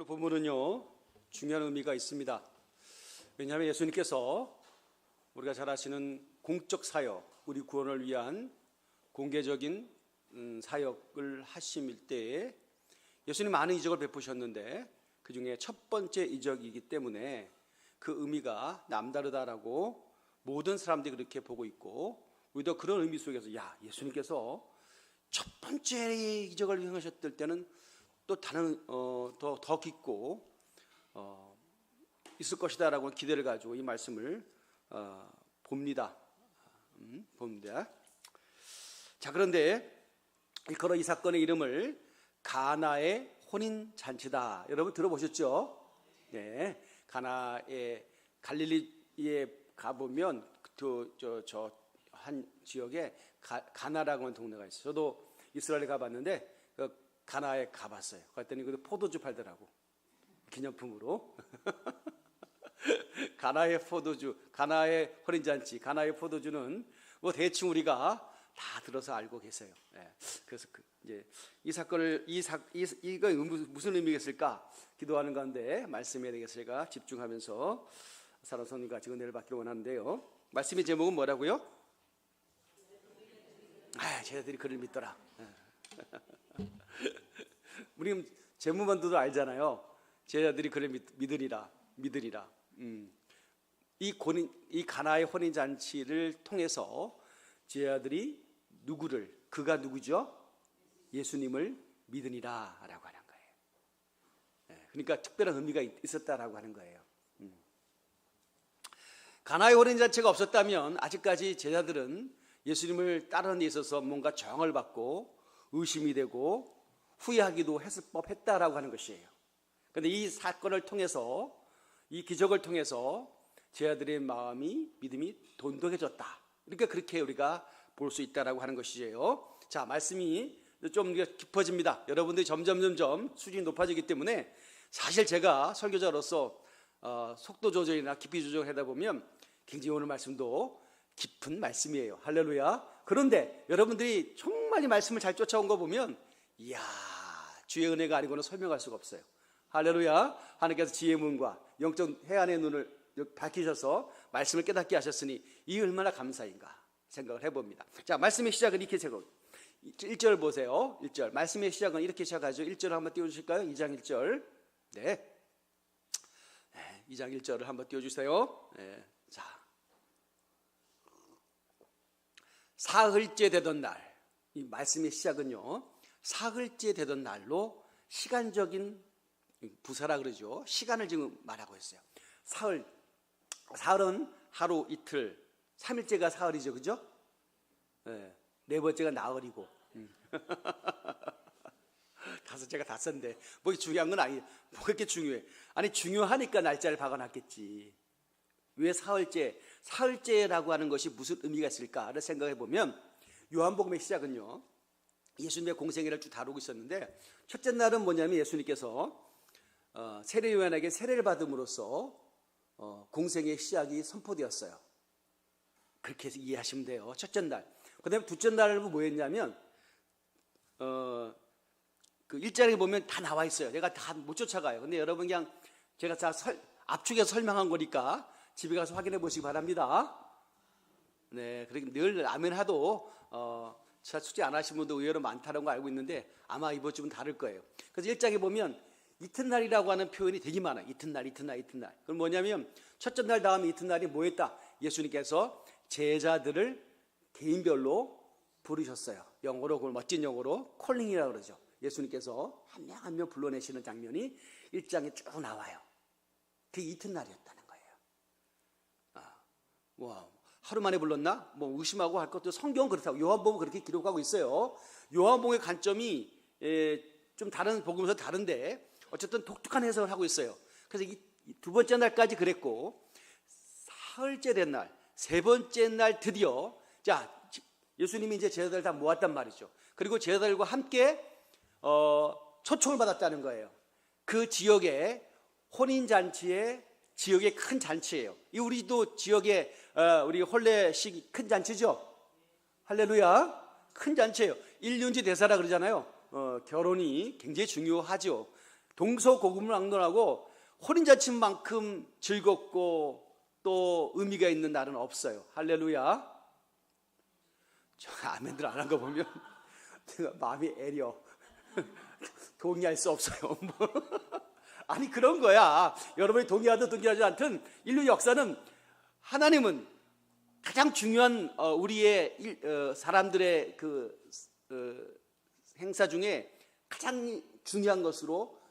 오늘 본문은요 중요한 의미가 있습니다. 왜냐하면 예수님께서 우리가 잘 아시는 공적 사역, 우리 구원을 위한 공개적인 사역을 하실 때에 예수님 많은 이적을 베푸셨는데 그 중에 첫 번째 이적이기 때문에 그 의미가 남다르다라고 모든 사람들이 그렇게 보고 있고, 우리도 그런 의미 속에서 예수님께서 첫 번째 이적을 행하셨을 때는 또 다른 더 깊고 있을 것이다라고 기대를 가지고 이 말씀을 봅니다. 자, 그런데 일컬어 이 사건의 이름을 가나의 혼인 잔치다. 여러분 들어보셨죠? 네, 가나의 갈릴리에 가보면 저 한 지역에 가나라고 하는 동네가 있어요. 저도 이스라엘에 가봤는데 가나에 가봤어요. 갔더니 그 포도주 팔더라고, 기념품으로. 가나의 포도주, 가나의 혼인잔치, 가나의 포도주는 뭐 대충 우리가 다 들어서 알고 계세요. 네. 그래서 이제 이 사건을 이거 무슨 의미가 있을까 기도하는 가운데 말씀에 대해서 제가 집중하면서 사랑하는 성도님과 같이 은혜를 받기를 원하는데요. 말씀의 제목은 뭐라고요? 제자들이 그를 믿더라. 우리 제목만 들어도 알잖아요. 제자들이 그를 믿으리라. 이 가나의 혼인 잔치를 통해서 제자들이 그가 누구죠? 예수님을 믿으리라라고 하는 거예요. 그러니까 특별한 의미가 있었다라고 하는 거예요. 가나의 혼인 잔치가 없었다면 아직까지 제자들은 예수님을 따르는 데 있어서 뭔가 저항을 받고 의심이 되고 후회하기도 했을 법했다라고 하는 것이에요. 그런데 이 사건을 통해서, 이 기적을 통해서 제자들의 믿음이 돈독해졌다. 그러니까 그렇게 우리가 볼 수 있다라고 하는 것이에요. 자, 말씀이 좀 깊어집니다. 여러분들이 점점 수준이 높아지기 때문에 사실 제가 설교자로서 속도 조절이나 깊이 조절을 하다 보면 굉장히 오늘 말씀도 깊은 말씀이에요. 할렐루야. 그런데 여러분들이 정말 이 말씀을 잘 쫓아온 거 보면 주의 은혜가 아니고는 설명할 수가 없어요. 할렐루야. 하나님께서 지혜의 문과 영적 해안의 눈을 밝히셔서 말씀을 깨닫게 하셨으니 이 얼마나 감사인가 생각을 해봅니다. 자, 말씀의 시작은 이렇게 1절 보세요. 1절 말씀의 시작은 이렇게 시작하죠. 1절 한번 띄워주실까요? 2장 1절. 네, 2장 1절을 한번 띄워주세요. 네. 자, 사흘째 되던 날, 이 말씀의 시작은요 사흘째 되던 날로 시간적인 부사라 그러죠. 시간을 지금 말하고 있어요. 사흘은 하루 이틀, 3일째가 사흘이죠, 그죠? 네 번째가 나흘이고 다섯째가 다섯인데 뭐 중요한 건 아니에요. 뭐 그렇게 중요해? 아니 중요하니까 날짜를 박아놨겠지. 왜 사흘째라고 하는 것이 무슨 의미가 있을까를 생각해 보면, 요한복음의 시작은요 예수님의 공생애를 쭉 다루고 있었는데, 첫째 날은 뭐냐면 예수님께서 세례 요한에게 세례를 받음으로써 공생의 시작이 선포되었어요. 그렇게 해서 이해하시면 돼요. 첫째 날. 그 다음에 둘째 날은 뭐였냐면 그 일장에 보면 다 나와 있어요. 내가 다 못 쫓아가요. 근데 여러분 그냥 제가 다 압축해서 설명한 거니까 집에 가서 확인해 보시기 바랍니다. 네, 그렇게 늘 아멘 하도 숙제 안 하신 분도 의외로 많다는 거 알고 있는데 아마 이번 주는 다를 거예요. 그래서 1장에 보면 이튿날이라고 하는 표현이 되게 많아요. 이튿날. 그럼 뭐냐면 첫째 날 다음에 이튿날이 뭐였다? 예수님께서 제자들을 개인별로 부르셨어요. 영어로, 그걸 멋진 영어로 콜링이라고 그러죠. 예수님께서 한 명 한 명 불러내시는 장면이 1장에 쭉 나와요. 그게 이튿날이었다는 거예요. 하루 만에 불렀나? 뭐 의심하고 할 것도 성경은 그렇다고, 요한복음은 그렇게 기록하고 있어요. 요한복음의 관점이 좀 다른 복음에서 다른데 어쨌든 독특한 해석을 하고 있어요. 그래서 이 두 번째 날까지 그랬고, 사흘째 된 날, 세 번째 날 드디어 예수님이 이제 제자들 다 모았단 말이죠. 그리고 제자들과 함께 초청을 받았다는 거예요. 그 지역의 혼인잔치의 지역의 큰 잔치예요. 이 우리도 지역의 우리 혼례식 큰 잔치죠. 할렐루야. 큰 잔치예요. 일륜지 대사라 그러잖아요. 결혼이 굉장히 중요하죠. 동서고금락론하고 혼인잔치만큼 즐겁고 또 의미가 있는 날은 없어요. 할렐루야. 저 아멘들 안 한 거 보면 내가 마음이 애려. 동의할 수 없어요. 아니 그런 거야. 여러분이 동의하든 동의하지 않든 인류 역사는 하나님은 가장 중요한 우리의 사람들의 그 행사 중에 가장 중요한 것으로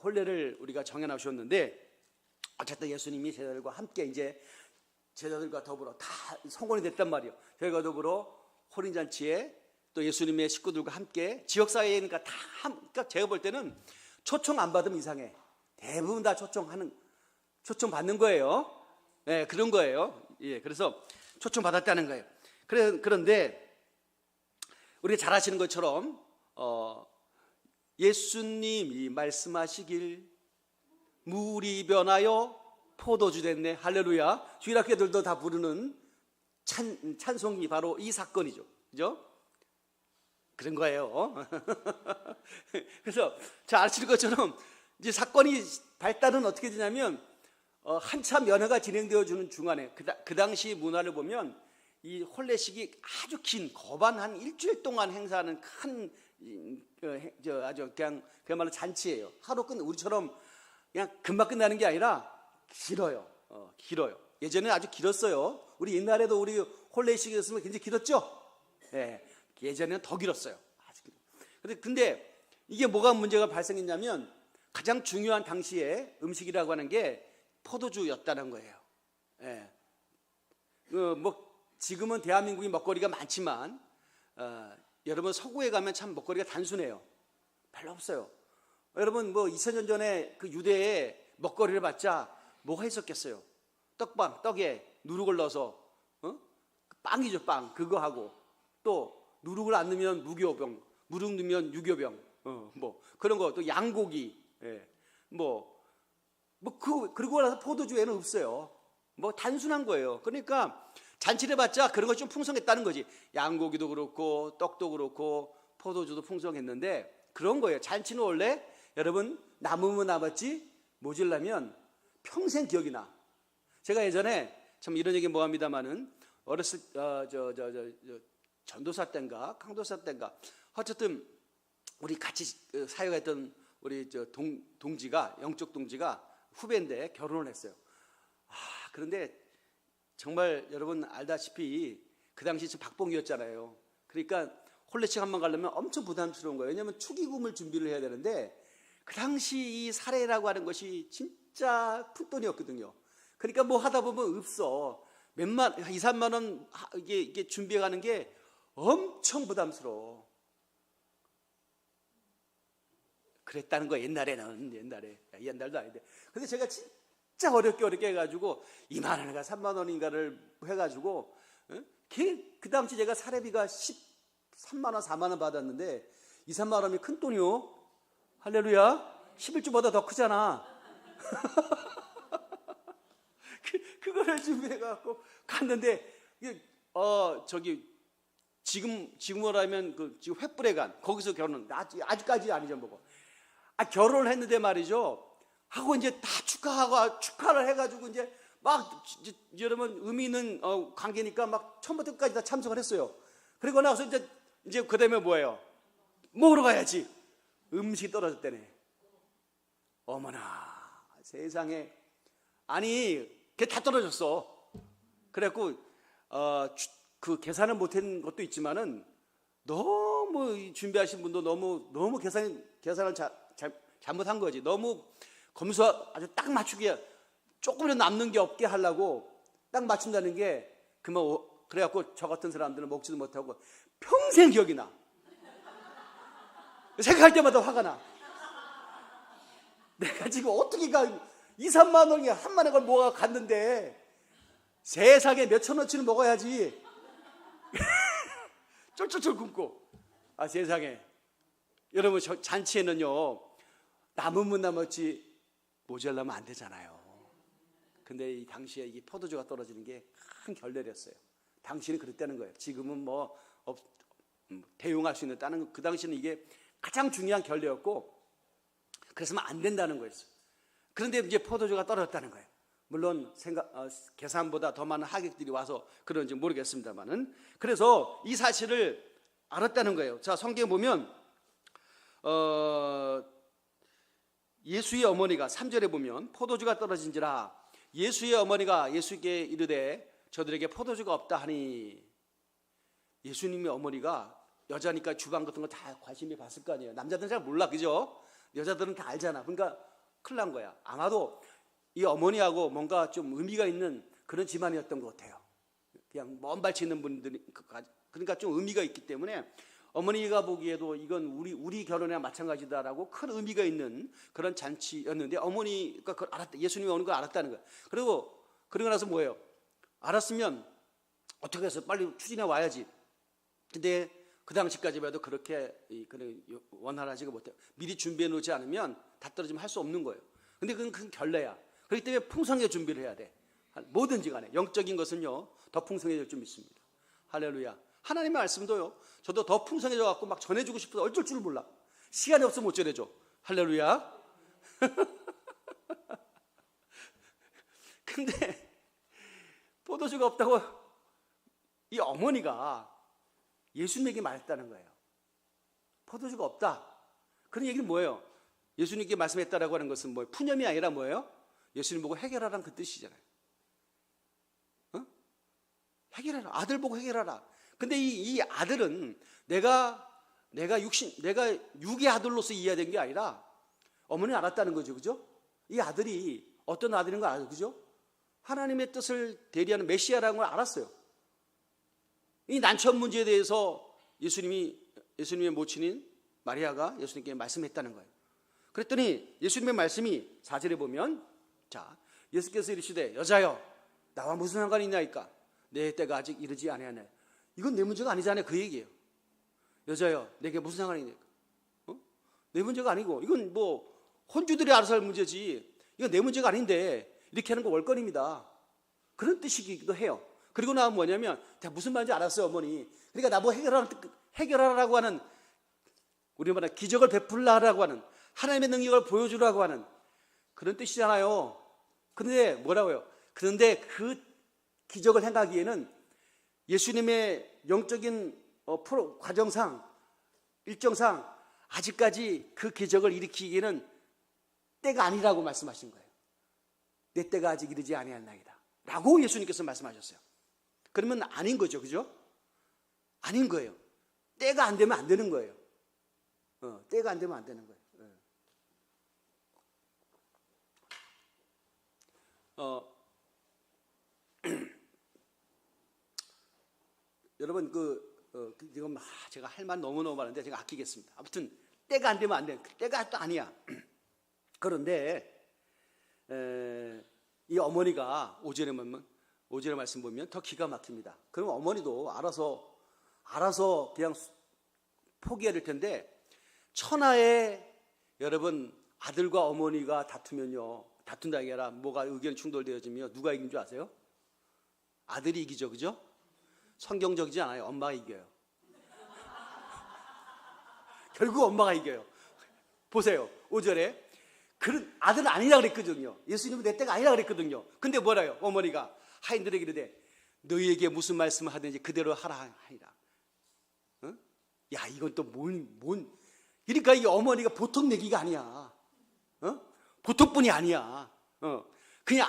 혼례를 우리가 정해놓으셨는데, 어쨌든 예수님이 제자들과 함께 이제 제자들과 더불어 다 성혼이 됐단 말이에요. 저희가 더불어 혼인잔치에 또 예수님의 식구들과 함께 지역사회니까 다 그러니까 제가 볼 때는 초청 안 받으면 이상해. 대부분 다 초청 받는 거예요. 네, 그런 거예요. 예, 그래서 초청 받았다는 거예요. 그런데 우리가 잘 아시는 것처럼 예수님이 말씀하시길 물이 변하여 포도주 됐네. 할렐루야. 주일학교들도 다 부르는 찬송이 바로 이 사건이죠. 그죠? 그런 거예요. 그래서 잘 아시는 것처럼 이제 사건이 발달은 어떻게 되냐면 한참 연회가 진행되어지는 중간에 그 당시 문화를 보면 이 혼례식이 아주 긴 거반 한 일주일 동안 행사하는 큰 아주 그냥 그야말로 잔치예요. 하루 우리처럼 그냥 금방 끝나는 게 아니라 길어요. 길어요. 예전에 아주 길었어요. 우리 옛날에도 우리 혼례식이었으면 굉장히 길었죠. 네, 예전에는 더 길었어요. 근데 이게 뭐가 문제가 발생했냐면 가장 중요한 당시에 음식이라고 하는 게 포도주였다는 거예요. 예. 뭐 지금은 대한민국이 먹거리가 많지만 여러분 서구에 가면 참 먹거리가 단순해요. 별로 없어요. 여러분 뭐 2000년 전에 그 유대에 먹거리를 봤자 뭐가 있었겠어요? 떡에 누룩을 넣어서 빵이죠, 빵. 그거 하고 또 누룩을 안 넣으면 무교병, 누룩 넣으면 유교병, 뭐 그런 거, 또 양고기, 예. 그러고 나서 포도주에는 없어요. 뭐 단순한 거예요. 그러니까 잔치를 봤자 그런 거 좀 풍성했다는 거지. 양고기도 그렇고 떡도 그렇고 포도주도 풍성했는데 그런 거예요. 잔치는 원래 여러분 남으면 남았지 모질라면 평생 기억이 나. 제가 예전에 참 이런 얘기 뭐 합니다마는 어렸을 전도사 때인가 강도사 때인가 어쨌든 우리 같이 사역했던 우리 동지가 영적 동지가 후배인데 결혼을 했어요. 그런데 정말 여러분 알다시피 그 당시 지금 박봉이었잖아요. 그러니까 혼례식 한번 가려면 엄청 부담스러운 거예요. 왜냐하면 축의금을 준비를 해야 되는데 그 당시 이 사례라고 하는 것이 진짜 푼돈이었거든요. 그러니까 뭐 하다 보면 없어. 2, 3만 원 이게 준비해 가는 게 엄청 부담스러워. 그랬다는 거 옛날도 아닌데. 근데 제가 진짜 어렵게 해가지고 2만 원인가 3만 원인가를 해가지고 그 당시 제가 사례비가 13만 원 4만 원 받았는데 2, 3만 원이면 큰 돈이요. 할렐루야. 11주보다 더 크잖아. 그거를 준비해갖고 갔는데 지금으로 하면 지금 횃불회관 거기서 결혼 아직까지 아니죠 뭐고. 결혼을 했는데 말이죠. 하고 이제 다 축하를 해가지고 이제 막 여러분 의미 있는 관계니까 막 처음부터 끝까지 다 참석을 했어요. 그리고 나서 이제 그다음에 뭐예요? 먹으러 가야지. 음식이 떨어졌다네. 어머나 세상에. 아니 그게 다 떨어졌어. 그래갖고 그 계산을 못한 것도 있지만은 너무 준비하신 분도 너무 계산을 잘못한 거지. 너무 검수 아주 딱 맞추게 조금이라도 남는 게 없게 하려고 딱 맞춘다는 게 그래갖고 저 같은 사람들은 먹지도 못하고 평생 기억이 나. 생각할 때마다 화가 나. 내가 지금 어떻게 2, 3만 원이 한 만에 걸 뭐가 갔는데 세상에 몇천 원치는 먹어야지. 쫄쫄쫄 굶고. 세상에. 여러분 잔치에는요 남으면 남았지 모자라면 안 되잖아요. 근데 이 당시에 이 포도주가 떨어지는 게 큰 결례였어요. 당시는 그랬다는 거예요. 지금은 대용할 수 있는 다른 그 당시는 이게 가장 중요한 결례였고, 그래서는 안 된다는 거였어요. 그런데 이제 포도주가 떨어졌다는 거예요. 물론 계산보다 더 많은 하객들이 와서 그런지 모르겠습니다만은, 그래서 이 사실을 알았다는 거예요. 자, 성경에 보면 예수의 어머니가 3절에 보면 포도주가 떨어진지라 예수의 어머니가 예수께 이르되 저들에게 포도주가 없다 하니, 예수님의 어머니가 여자니까 주방 같은 거 다 관심이 봤을 거 아니에요. 남자들은 잘 몰라, 그죠? 여자들은 다 알잖아. 그러니까 큰일 난 거야. 아마도 이 어머니하고 뭔가 좀 의미가 있는 그런 집안이었던 것 같아요. 그냥 먼 발치 있는 분들이, 그러니까 좀 의미가 있기 때문에 어머니가 보기에도 이건 우리 결혼이랑 마찬가지다라고 큰 의미가 있는 그런 잔치였는데, 어머니가 그걸 알았다. 예수님이 오는 걸 알았다는 거예요. 그리고 나서 뭐예요? 알았으면 어떻게 해서 빨리 추진해 와야지. 근데 그 당시까지만 해도 그렇게 원활하지가 못해요. 미리 준비해 놓지 않으면 다 떨어지면 할 수 없는 거예요. 근데 그건 결례야. 그렇기 때문에 풍성하게 준비를 해야 돼. 뭐든지 간에 영적인 것은요 더 풍성해질 줄 믿습니다. 할렐루야. 하나님의 말씀도요, 저도 더 풍성해져 갖고 막 전해주고 싶어서 어쩔 줄 몰라. 시간이 없으면 못 전해줘. 할렐루야. 근데 포도주가 없다고 이 어머니가 예수님에게 말했다는 거예요. 포도주가 없다. 그런 얘기는 뭐예요? 예수님께 말씀했다라고 하는 것은 뭐예요? 푸념이 아니라 뭐예요? 예수님 보고 해결하라는 그 뜻이잖아요. 해결하라. 아들 보고 해결하라. 근데 이 아들은 내가 육의 아들로서 이해된 게 아니라 어머니는 알았다는 거죠. 그죠? 이 아들이 어떤 아들인 걸 알아요. 그죠? 하나님의 뜻을 대리하는 메시아라는 걸 알았어요. 이 난처한 문제에 대해서 예수님의 모친인 마리아가 예수님께 말씀했다는 거예요. 그랬더니 예수님의 말씀이 4절에 보면, 자, 예수께서 이르시되 여자여 나와 무슨 상관이 있나이까? 내 때가 아직 이르지 아니하네. 이건 내 문제가 아니잖아요. 그 얘기예요. 여자여 내게 무슨 상관이 있나이까? 내 문제가 아니고, 이건 뭐 혼주들이 알아서 할 문제지, 이건 내 문제가 아닌데 이렇게 하는 거 월권입니다. 그런 뜻이기도 해요. 그리고 나면 뭐냐면, 무슨 말인지 알았어요, 어머니. 그러니까 나보고 해결하라고 하는, 우리말로 기적을 베풀라고 하는, 하나님의 능력을 보여주라고 하는 그런 뜻이잖아요. 그런데 뭐라고요? 그런데 그 기적을 행하기에는 예수님의 영적인 과정상, 일정상 아직까지 그 기적을 일으키기에는 때가 아니라고 말씀하신 거예요. 내 때가 아직 이르지 아니하나이다 라고 예수님께서 말씀하셨어요. 그러면 아닌 거죠. 그죠? 아닌 거예요. 때가 안 되면 안 되는 거예요. 때가 안 되면 안 되는 거예요. 여러분 지금 제가 할 말 너무너무 많은데 제가 아끼겠습니다. 아무튼 때가 안 되면 안 돼. 때가 또 아니야. 그런데 이 어머니가 5절의 말씀 보면 더 기가 막힙니다. 그럼 어머니도 알아서 그냥 포기해야 될 텐데, 천하에 여러분 아들과 어머니가 다투면요, 다툰다는 게 아니라 뭐가 의견 충돌되어지면 누가 이긴 줄 아세요? 아들이 이기죠. 그죠? 성경적이지 않아요. 엄마가 이겨요. 결국 엄마가 이겨요. 보세요. 5절에 그런 아들은 아니라 그랬거든요. 예수님은 내 때가 아니라 그랬거든요. 근데 뭐라요? 어머니가 하인들에게 이르되 너희에게 무슨 말씀을 하든지 그대로 하라 하니라. 야, 이건 또 그러니까 이 어머니가 보통 얘기가 아니야. 보통 분이 아니야. 그냥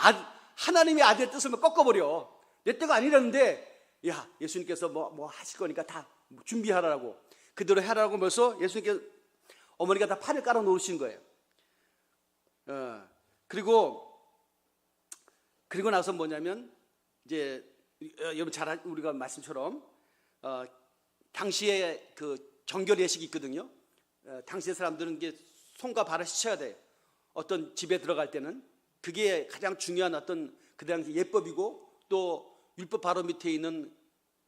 하나님의 아들의 뜻을 꺾어버려. 내 때가 아니라는데, 야, 예수님께서 뭐 하실 거니까 다 준비하라고, 그대로 하라고 벌써 예수님께서, 어머니가 다 판을 깔아 놓으신 거예요. 그리고 나서 뭐냐면, 이제 여러분 잘 우리가 말씀처럼 당시에 그 정결 예식이 있거든요. 당시의 사람들은 이게 손과 발을 씻어야 돼요. 어떤 집에 들어갈 때는 그게 가장 중요한 어떤 그 당시 예법이고, 또 율법 바로 밑에 있는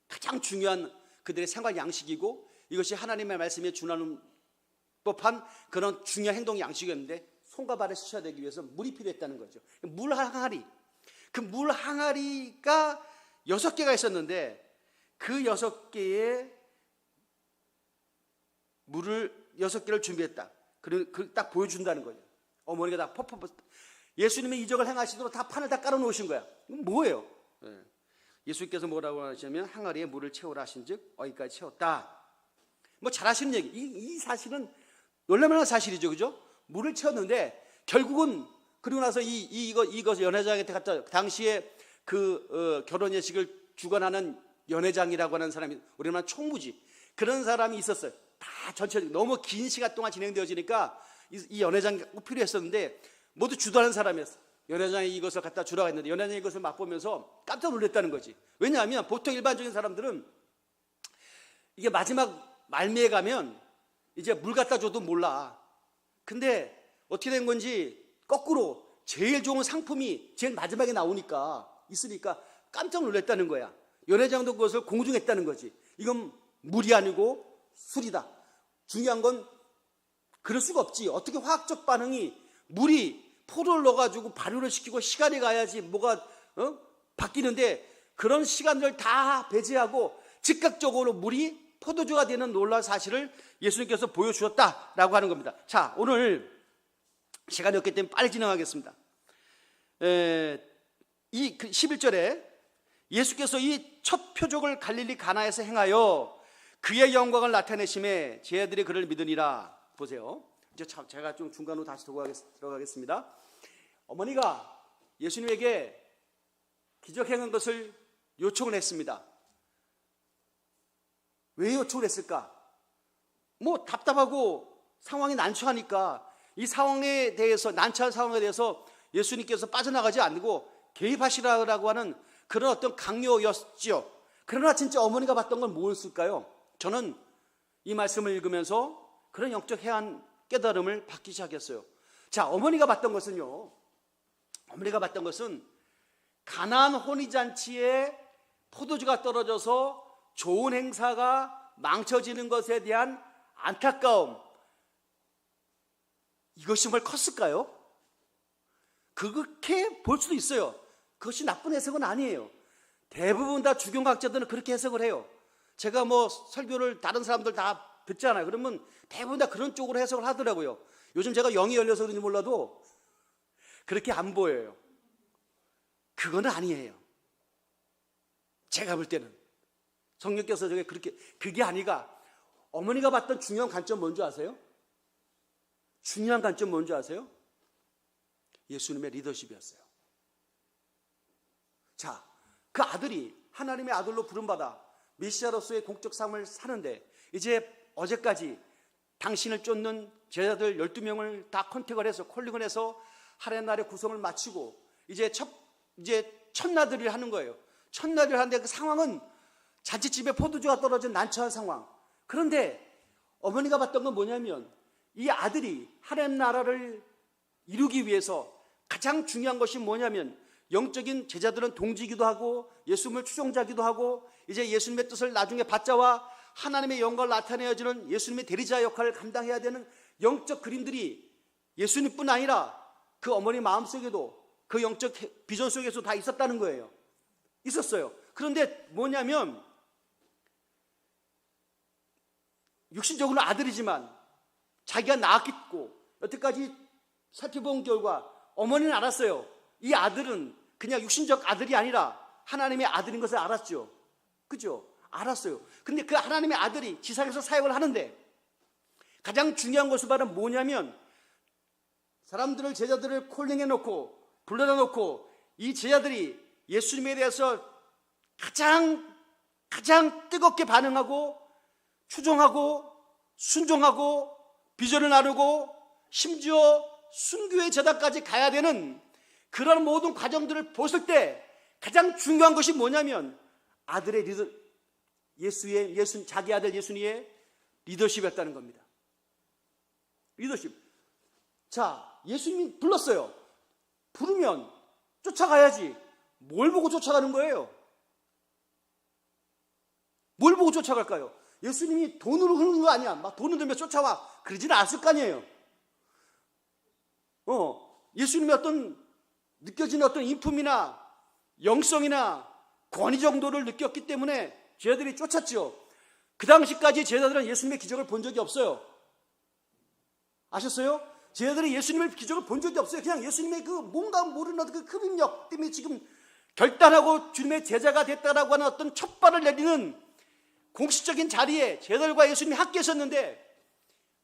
가장 중요한 그들의 생활 양식이고, 이것이 하나님의 말씀에 준하는 법한 그런 중요한 행동 양식이었는데, 손과 발을 씻어야 되기 위해서 물이 필요했다는 거죠. 물 항아리, 그 물 항아리가 6개가 있었는데 그 6개의 물을 6개를 준비했다. 그리고 딱 보여준다는 거죠. 어머니가 다 예수님의 이적을 행하시도록 다 판을 다 깔아놓으신 거야. 이건 뭐예요? 예수님께서 뭐라고 하시냐면 항아리에 물을 채우라 하신즉 어디까지 채웠다. 뭐 잘하시는 얘기. 이 사실은 놀랄만한 사실이죠, 그죠? 물을 채웠는데 결국은 그리고 나서 이거 연회장한테 갖다 당시에 결혼 예식을 주관하는 연회장이라고 하는 사람이 우리는 말 총무지 그런 사람이 있었어요. 다 전체적으로 너무 긴 시간 동안 진행되어지니까 이 연회장이 꼭 필요했었는데 모두 주도하는 사람이었어. 연회장이 이것을 갖다 주라고 했는데 연회장이 이것을 맛보면서 깜짝 놀랐다는 거지. 왜냐하면 보통 일반적인 사람들은 이게 마지막 말미에 가면 이제 물 갖다 줘도 몰라. 근데 어떻게 된 건지 거꾸로 제일 좋은 상품이 제일 마지막에 나오니까 있으니까 깜짝 놀랐다는 거야. 연회장도 그것을 공증했다는 거지. 이건 물이 아니고 술이다. 중요한 건 그럴 수가 없지. 어떻게 화학적 반응이 물이 포도를 넣어가지고 발효를 시키고 시간이 가야지 뭐가 바뀌는데 그런 시간을 다 배제하고 즉각적으로 물이 포도주가 되는 놀라운 사실을 예수님께서 보여주셨다라고 하는 겁니다. 자, 오늘 시간이 없기 때문에 빨리 진행하겠습니다. 이 11절에 예수께서 이 첫 표적을 갈릴리 가나에서 행하여 그의 영광을 나타내심에 제 아들이 그를 믿으니라. 보세요. 이제 제가 좀 중간으로 다시 들어가겠습니다. 어머니가 예수님에게 기적 행한 것을 요청을 했습니다. 왜 요청을 했을까? 뭐 답답하고 상황이 난처하니까 이 상황에 대해서 난처한 상황에 대해서 예수님께서 빠져나가지 않고 개입하시라고 하는 그런 어떤 강요였지요. 그러나 진짜 어머니가 봤던 건 뭐였을까요? 저는 이 말씀을 읽으면서 그런 영적 해안 깨달음을 받기 시작했어요. 자, 어머니가 봤던 것은요. 어머니가 봤던 것은 가나안 혼인잔치에 포도주가 떨어져서 좋은 행사가 망쳐지는 것에 대한 안타까움. 이것이 정말 컸을까요? 그렇게 볼 수도 있어요. 그것이 나쁜 해석은 아니에요. 대부분 다 주경학자들은 그렇게 해석을 해요. 제가 뭐 설교를 다른 사람들 다 듣잖아요. 그러면 대부분 다 그런 쪽으로 해석을 하더라고요. 요즘 제가 영이 열려서 그런지 몰라도 그렇게 안 보여요. 그건 아니에요. 제가 볼 때는 성령께서 저게 그게 아니가. 어머니가 봤던 중요한 관점 뭔지 아세요? 중요한 관점 뭔지 아세요? 예수님의 리더십이었어요. 자, 그 아들이 하나님의 아들로 부름받아 메시아로서의 공적 삶을 사는데 이제 어제까지 당신을 쫓는 제자들 12명을 다 컨택을 해서 콜링을 해서 하룻날의 구성을 마치고 이제 첫나들이를 하는 거예요. 첫나들이를 하는데 그 상황은 잔치집에 포도주가 떨어진 난처한 상황. 그런데 어머니가 봤던 건 뭐냐면 이 아들이 하나님 나라를 이루기 위해서 가장 중요한 것이 뭐냐면 영적인 제자들은 동지기도 하고 예수님을 추종자기도 하고 이제 예수님의 뜻을 나중에 받자와 하나님의 영광을 나타내어주는 예수님의 대리자 역할을 감당해야 되는 영적 그림들이 예수님뿐 아니라 그 어머니 마음속에도 그 영적 비전 속에서 다 있었다는 거예요. 있었어요. 그런데 뭐냐면 육신적으로는 아들이지만 자기가 낳았고 여태까지 살펴본 결과 어머니는 알았어요. 이 아들은 그냥 육신적 아들이 아니라 하나님의 아들인 것을 알았죠. 그죠? 알았어요. 근데 그 하나님의 아들이 지상에서 사역을 하는데 가장 중요한 것은 바로 뭐냐면 사람들을 제자들을 콜링해놓고 불러다 놓고 이 제자들이 예수님에 대해서 가장 뜨겁게 반응하고 추종하고 순종하고 비전을 나누고 심지어 순교의 제단까지 가야 되는 그런 모든 과정들을 보실 때 가장 중요한 것이 뭐냐면 아들의 자기 아들 예수님의 리더십이었다는 겁니다. 리더십. 자, 예수님이 불렀어요. 부르면 쫓아가야지. 뭘 보고 쫓아가는 거예요? 뭘 보고 쫓아갈까요? 예수님이 돈으로 흐르는 거 아니야. 막 돈을 들며 쫓아와. 그러지는 않았을 거 아니에요. 예수님의 어떤 느껴지는 어떤 인품이나 영성이나 권위 정도를 느꼈기 때문에 제자들이 쫓았죠. 그 당시까지 제자들은 예수님의 기적을 본 적이 없어요. 아셨어요? 제자들이 예수님의 기적을 본 적이 없어요. 그냥 예수님의 그 뭔가 모르는 어떤 그 흡입력 때문에 지금 결단하고 주님의 제자가 됐다라고 하는 어떤 첫 발을 내리는 공식적인 자리에 제자들과 예수님이 함께 있었는데,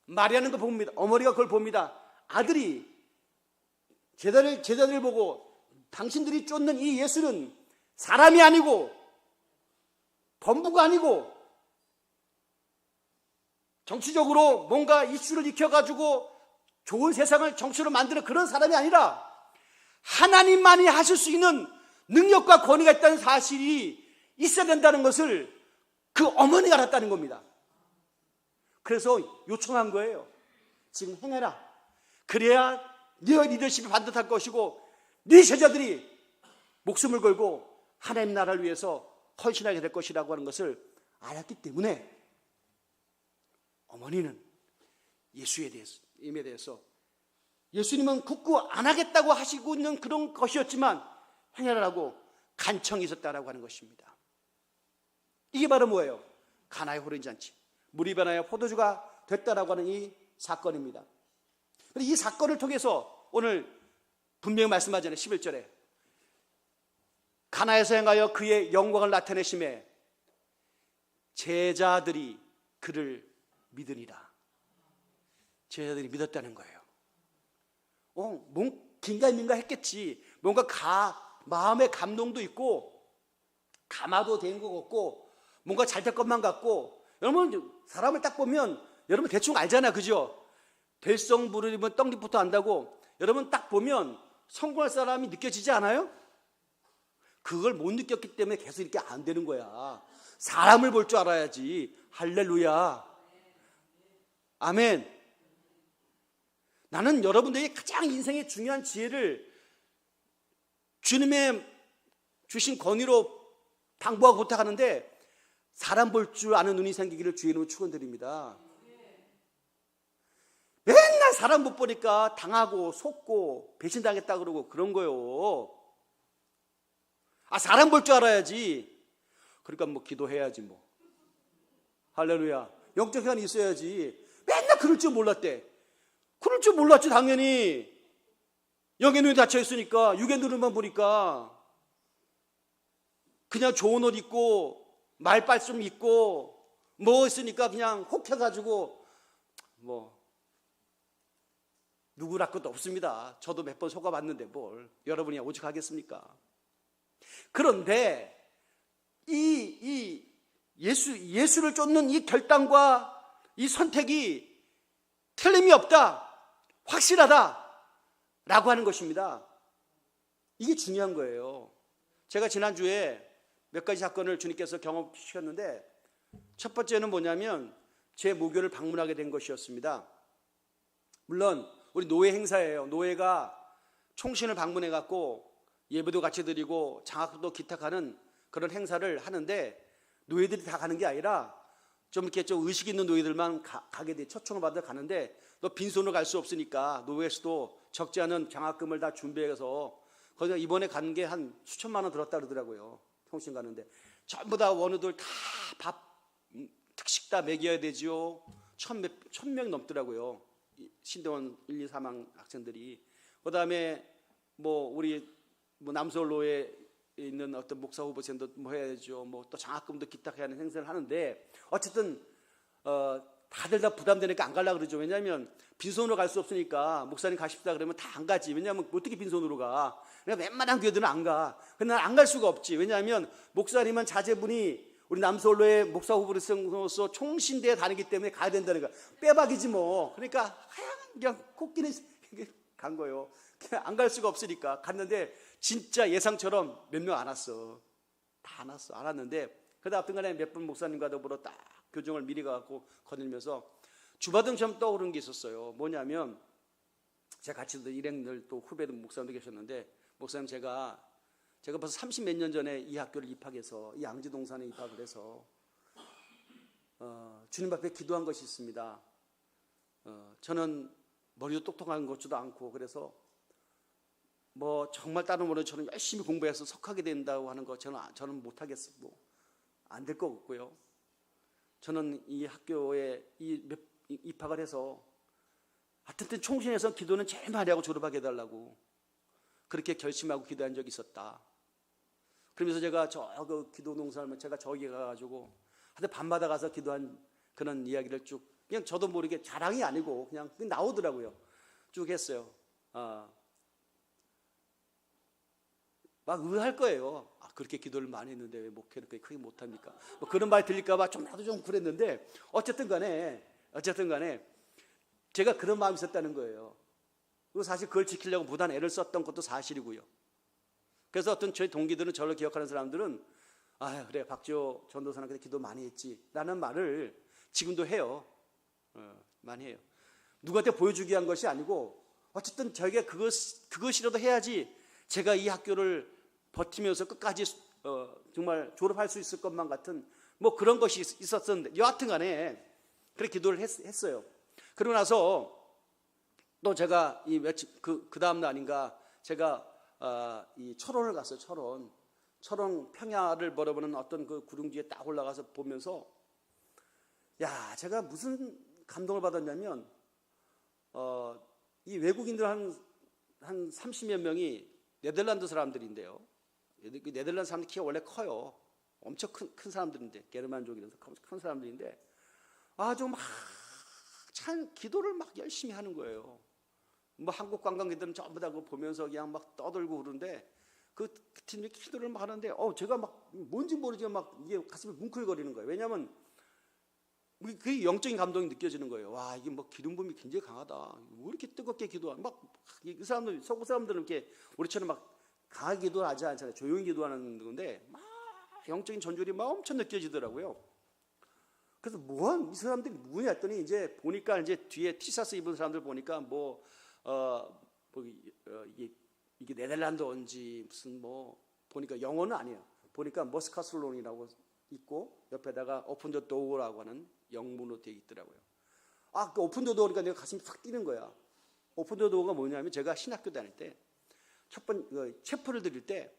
마리아는 그 봅니다. 어머니가 그걸 봅니다. 아들이 제자들 보고 당신들이 쫓는 이 예수는 사람이 아니고 범부가 아니고 정치적으로 뭔가 이슈를 익혀가지고 좋은 세상을 정치로 만드는 그런 사람이 아니라 하나님만이 하실 수 있는 능력과 권위가 있다는 사실이 있어야 된다는 것을 그 어머니가 알았다는 겁니다. 그래서 요청한 거예요. 지금 행해라. 그래야 네 리더십이 반듯할 것이고 네 제자들이 목숨을 걸고 하나님 나라를 위해서 헌신하게 될 것이라고 하는 것을 알았기 때문에 어머니는 예수에 대해서 예수님은 굳고 안 하겠다고 하시고 있는 그런 것이었지만 행하라고 간청이 있었다라고 하는 것입니다. 이게 바로 뭐예요? 가나의 호련잔치, 물이 변하여 포도주가 됐다라고 하는 이 사건입니다. 이 사건을 통해서 오늘 분명히 말씀하잖아요. 11절에 가나에서 행하여 그의 영광을 나타내심에 제자들이 그를 믿으니라. 제자들이 믿었다는 거예요. 긴가민가 했겠지. 뭔가 마음의 감동도 있고 감화도 된 것 같고 뭔가 잘 될 것만 같고. 여러분 사람을 딱 보면 여러분 대충 알잖아, 그죠? 될성 부르면 떡잎부터 안다고. 여러분 딱 보면 성공할 사람이 느껴지지 않아요? 그걸 못 느꼈기 때문에 계속 이렇게 안 되는 거야. 사람을 볼 줄 알아야지. 할렐루야. 아멘. 나는 여러분들이 가장 인생의 중요한 지혜를 주님의 주신 권위로 당부하고 부탁하는데, 사람 볼 줄 아는 눈이 생기기를 주의 이름으로 축원드립니다. 맨날 사람 못 보니까 당하고 속고 배신당했다 그러고 그런 거요. 사람 볼 줄 알아야지. 그러니까 뭐 기도해야지 뭐. 할렐루야. 영적 회관이 있어야지. 맨날 그럴 줄 몰랐대. 그럴 줄 몰랐지 당연히. 영의 눈이 닫혀 있으니까, 육의 눈으로만 보니까. 그냥 좋은 옷 입고 말빨 좀 입고 뭐 있으니까 그냥 혹해가지고 뭐 누구랄 것도 없습니다. 저도 몇 번 속아봤는데 뭘 여러분이 오직하겠습니까? 그런데 이 예수를 쫓는 이 결단과 이 선택이 틀림이 없다, 확실하다 라고 하는 것입니다. 이게 중요한 거예요. 제가 지난주에 몇 가지 사건을 주님께서 경험시켰는데, 첫 번째는 뭐냐면 제 모교를 방문하게 된 것이었습니다. 물론 우리 노예 행사예요. 노예가 총신을 방문해 갖고 예배도 같이 드리고 장학도 기탁하는 그런 행사를 하는데, 노예들이 다 가는 게 아니라 좀 이렇게 좀 의식 있는 노예들만 가게 돼. 초청을 받아 가는데, 너 빈손으로 갈 수 없으니까 노예에서도 적지 않은 장학금을 다 준비해서, 거기가 이번에 간 게 한 수천만 원 들었다 그러더라고요. 통신 가는데 전부 다 원우들 다 밥 특식 다 먹여야 되지요. 1,000명 넘더라고요. 신대원 1, 2, 3학 학생들이. 그다음에 뭐 우리 뭐 남서울로에 있는 어떤 목사 후보생도 뭐 해야죠. 뭐 또 장학금도 기탁해야 하는 행사를 하는데, 어쨌든 다들 다 부담되니까 안 가려고 그러죠. 왜냐하면 빈손으로 갈 수 없으니까. 목사님 가십시다 그러면 다 안 가지. 왜냐하면 어떻게 빈손으로 가. 그러니까 웬만한 교회들은 안 가. 근데 난 안 갈 수가 없지. 왜냐하면 목사님은 자제분이 우리 남서울로의 목사 후보로서 총신대에 다니기 때문에 가야 된다는 거야. 빼박이지 뭐. 그러니까 그냥 코끼리 간 거예요. 그냥 안 갈 수가 없으니까 갔는데, 진짜 예상처럼 몇 명 안 왔어. 다 안 왔어. 안 왔는데, 그러다 어떤 간에 몇 분 목사님과 더불어 딱 교정을 미리 가갖고 거닐면서 주바등 좀 떠오른 게 있었어요. 뭐냐면, 제가 같이 일행들 또 후배들 목사님도 계셨는데, 목사님 제가 벌써 30몇 년 전에 이 학교를 입학해서 이 양지동산에 입학을 해서 주님 앞에 기도한 것이 있습니다. 저는 머리도 똑똑한 것도 않고, 그래서 뭐 정말 다른 모르는 저는 열심히 공부해서 석학이 된다고 하는 거 저는 못하겠어요. 뭐 안 될 것 같고요. 저는 이 학교에 입학을 해서 하여튼 총신에서 기도는 제일 많이 하고 졸업하게 해달라고 그렇게 결심하고 기도한 적이 있었다. 그러면서 제가 그 기도 농사를 제가 저기 가가지고 하여튼 밤마다 가서 기도한 그런 이야기를 쭉 그냥 저도 모르게 자랑이 아니고 그냥 나오더라고요. 쭉 했어요. 막 의아할 거예요. 그렇게 기도를 많이 했는데 왜 목회는 크게 못합니까? 뭐 그런 말 들릴까봐 나도 좀 그랬는데 어쨌든 간에 제가 그런 마음이 있었다는 거예요. 그리고 사실 그걸 지키려고 무단 애를 썼던 것도 사실이고요. 그래서 어떤 저희 동기들은 저를 기억하는 사람들은 그래 박지호 전도사는 그때 기도 많이 했지 라는 말을 지금도 해요. 많이 해요. 누구한테 보여주기 위한 것이 아니고 어쨌든 저에게 그것이라도 해야지 제가 이 학교를 버티면서 끝까지 정말 졸업할 수 있을 것만 같은 뭐 그런 것이 있었었는데 여하튼 간에 그렇게 기도를 했어요. 그러고 나서 또 제가 그 다음 날인가 제가 이 철원을 갔어요. 철원 평야를 바라보는 어떤 그 구릉지에 딱 올라가서 보면서 제가 무슨 감동을 받았냐면 이 외국인들 한 30여 명이 네덜란드 사람들인데요. 네덜란드 사람들 키가 원래 커요. 엄청 큰 사람들인데 게르만족이라서 큰 사람들인데 아주 막 참 기도를 막 열심히 하는 거예요. 뭐 한국 관광객들은 전부 다 그거 보면서 그냥 막 떠들고 그러는데 그 팀이 기도를 막 하는데 제가 막 뭔지 모르지만 막 이게 가슴이 뭉클거리는 거예요. 왜냐하면 그 영적인 감동이 느껴지는 거예요. 와 이게 뭐 기름 부음이 굉장히 강하다. 왜 이렇게 뜨겁게 기도하는 그 사람들 서구 사람들은 이렇게 우리처럼 막 강하게 기도하지 않잖아요. 조용히 기도하는 건데 막 영적인 전율이 막 엄청 느껴지더라고요. 그래서 이 사람들이 뭐냐 했더니 이제 보니까 이제 뒤에 티셔츠 입은 사람들 보니까 이게 네덜란드인지 무슨 보니까 영어는 아니에요. 보니까 머스카슬론이라고 있고 옆에다가 오픈 더 도어라고 하는 영문으로 되어 있더라고요. 그 오픈 더 도어니까 내가 가슴이 확 뛰는 거야. 오픈 더 도어가 뭐냐면 제가 신학교 다닐 때 첫 번째 체포를 드릴 때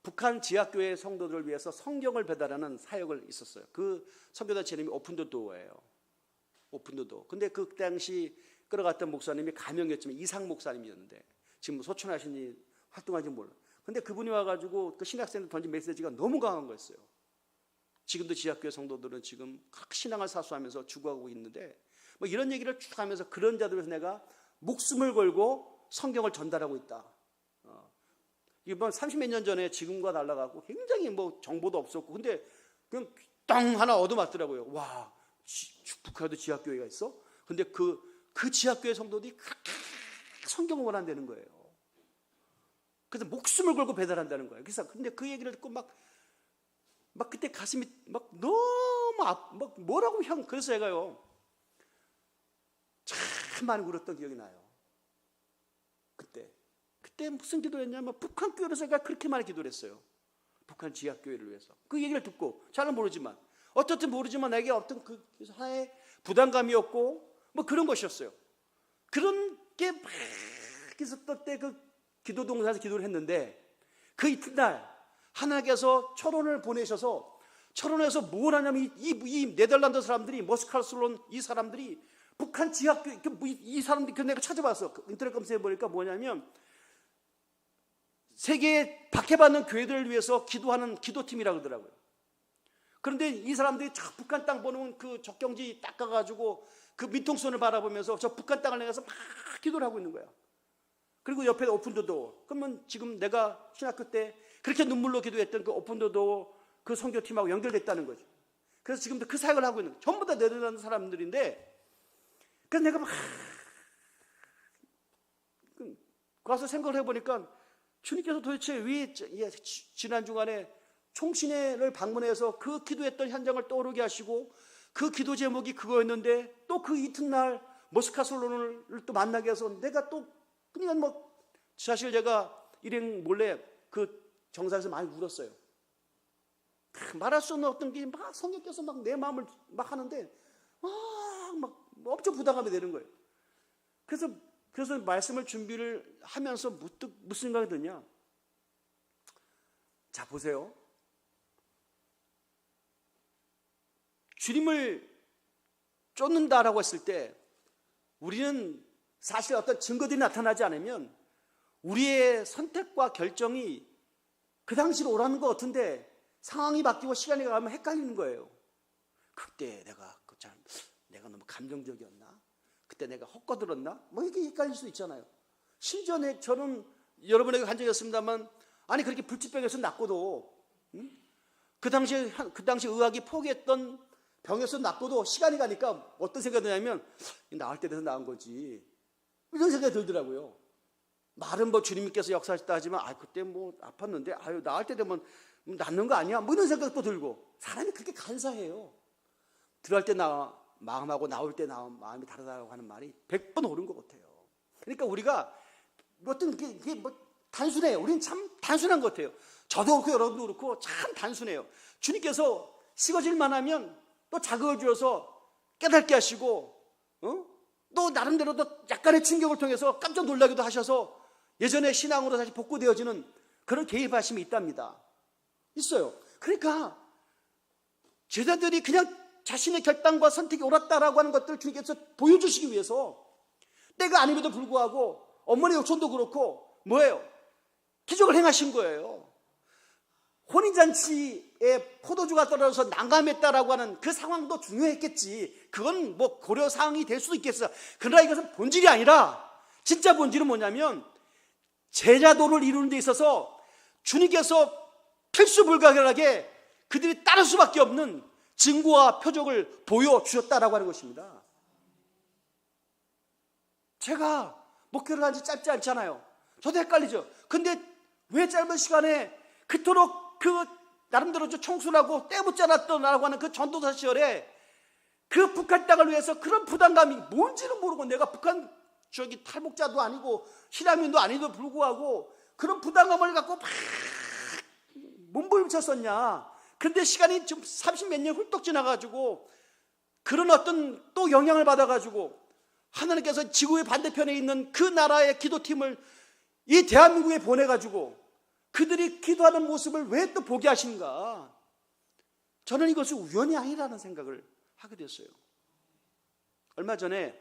북한 지하교회 성도들을 위해서 성경을 배달하는 사역을 있었어요. 그 선교단체 이름이 오픈 더 도어예요. 오픈 더 도어. 근데 그 당시 끌어갔던 목사님이 가명이었지만 이상 목사님이었는데 지금 소천하신지 활동하는지 몰라. 근데 그분이 와가지고 그 신학생들 던진 메시지가 너무 강한 거였어요. 지금도 지하교회 성도들은 지금 각 신앙을 사수하면서 죽어가고 있는데 뭐 이런 얘기를 쭉 하면서 그런 자들에서 내가 목숨을 걸고 성경을 전달하고 있다. 이번 30몇 년 전에 지금과 달라가고 굉장히 정보도 없었고 근데 그냥 땅 하나 얻어맞더라고요. 와, 북한에도 지하교회가 있어? 근데 그 지하교회 성도들이 그렇게 성경을 원한다는 거예요. 그래서 목숨을 걸고 배달한다는 거예요. 그래서 근데 그 얘기를 듣고 막 그때 가슴이 막 너무 뭐라고 그래서 제가요 참 많이 울었던 기억이 나요. 그때 무슨 기도했냐면 북한 교회로 제가 그렇게 많이 기도를 했어요. 북한 지하교회를 위해서. 그 얘기를 듣고 잘은 모르지만 어떻든 모르지만 내게 어떤 그 하나의 부담감이었고 뭐 그런 것이었어요. 그런 게 막 있었던 때 그 기도 동산에서 기도를 했는데 그 이튿날 하나님께서 철원을 보내셔서 철원에서 뭘 하냐면 이 네덜란드 사람들이 머스칼슬론 이 사람들이 북한 지하교회 이 사람들이 내가 찾아봤어. 인터넷 검색해 보니까 뭐냐면 세계에 박해받는 교회들을 위해서 기도하는 기도팀이라고 그러더라고요. 그런데 이 사람들이 북한 땅 보는 그 적경지 딱 가가지고 그 민통선을 바라보면서 저 북한 땅을 향해서 막 기도를 하고 있는 거야. 그리고 옆에 오픈 더 도어. 그러면 지금 내가 신학교 때 그렇게 눈물로 기도했던 그 오픈 더 도어 그 선교팀하고 연결됐다는 거죠. 그래서 지금도 그 사역을 하고 있는 거예요. 전부 다 네덜란드 사람들인데 그래서 내가 막 가서 생각을 해보니까 주님께서 도대체 왜 지난 주간에 총신회를 방문해서 그 기도했던 현장을 떠오르게 하시고 그 기도 제목이 그거였는데 또 그 이튿날 머스카솔론을 또 만나게 해서 내가 또 그냥 사실 제가 일행 몰래 그 정상에서 많이 울었어요. 말할 수 없는 어떤 게 막 성령께서 막 내 마음을 막 하는데 막 엄청 부담감이 되는 거예요. 그래서 말씀을 준비를 하면서 무슨 생각이 드냐? 자, 보세요. 주님을 쫓는다라고 했을 때 우리는 사실 어떤 증거들이 나타나지 않으면 우리의 선택과 결정이 그 당시로 오라는 것 같은데 상황이 바뀌고 시간이 가면 헷갈리는 거예요. 그때 내가 너무 감정적이었나? 그때 내가 헛거들었나? 뭐 이렇게 헷갈릴 수 있잖아요. 심지어 저는 여러분에게 한 적이 없습니다만, 아니 그렇게 불치병에서 낫고도 그 당시 의학이 포기했던 병에서 낫고도 시간이 가니까 어떤 생각이 드냐면, 나을 때 돼서 나은 거지, 이런 생각이 들더라고요. 말은 뭐 주님께서 역사하셨다 하지만, 그때 뭐 아팠는데 나을 때 되면 낫는 거 아니야? 뭐 이런 생각도 들고. 사람이 그렇게 간사해요. 들어갈 때 마음하고 나올 때 마음이 다르다고 하는 말이 100번 옳은 것 같아요. 그러니까 우리가 어떤 게 뭐 단순해요. 우리는 참 단순한 것 같아요. 저도 그렇고 여러분도 그렇고 참 단순해요. 주님께서 식어질만 하면 또 자극을 주어서 깨닫게 하시고, 또 나름대로 또 약간의 충격을 통해서 깜짝 놀라기도 하셔서 예전의 신앙으로 다시 복구되어지는 그런 개입하심이 있답니다. 있어요. 그러니까 제자들이 그냥 자신의 결단과 선택이 옳았다라고 하는 것들을 주님께서 보여주시기 위해서, 때가 아님에도 불구하고 어머니 요청도 그렇고 뭐예요? 기적을 행하신 거예요. 혼인잔치에 포도주가 떨어져서 난감했다라고 하는 그 상황도 중요했겠지. 그건 뭐 고려 사항이 될 수도 있겠어요. 그러나 이것은 본질이 아니라, 진짜 본질은 뭐냐면 제자도를 이루는 데 있어서 주님께서 필수불가결하게 그들이 따를 수밖에 없는 증거와 표적을 보여주셨다라고 하는 것입니다. 제가 목회를 한 지 짧지 않잖아요. 저도 헷갈리죠. 근데 왜 짧은 시간에 그토록 나름대로 청순하고 때묻지 않았더라고 하는 그 전도사 시절에 그 북한 땅을 위해서 그런 부담감이 뭔지는 모르고, 내가 북한 탈북자도 아니고 신라민도 아니도 불구하고 그런 부담감을 갖고 막 몸부림쳤었냐. 그런데 시간이 좀 30몇 년 훌떡 지나가지고 그런 어떤 또 영향을 받아가지고 하나님께서 지구의 반대편에 있는 그 나라의 기도팀을 이 대한민국에 보내가지고 그들이 기도하는 모습을 왜 또 보게 하신가. 저는 이것이 우연이 아니라는 생각을 하게 됐어요. 얼마 전에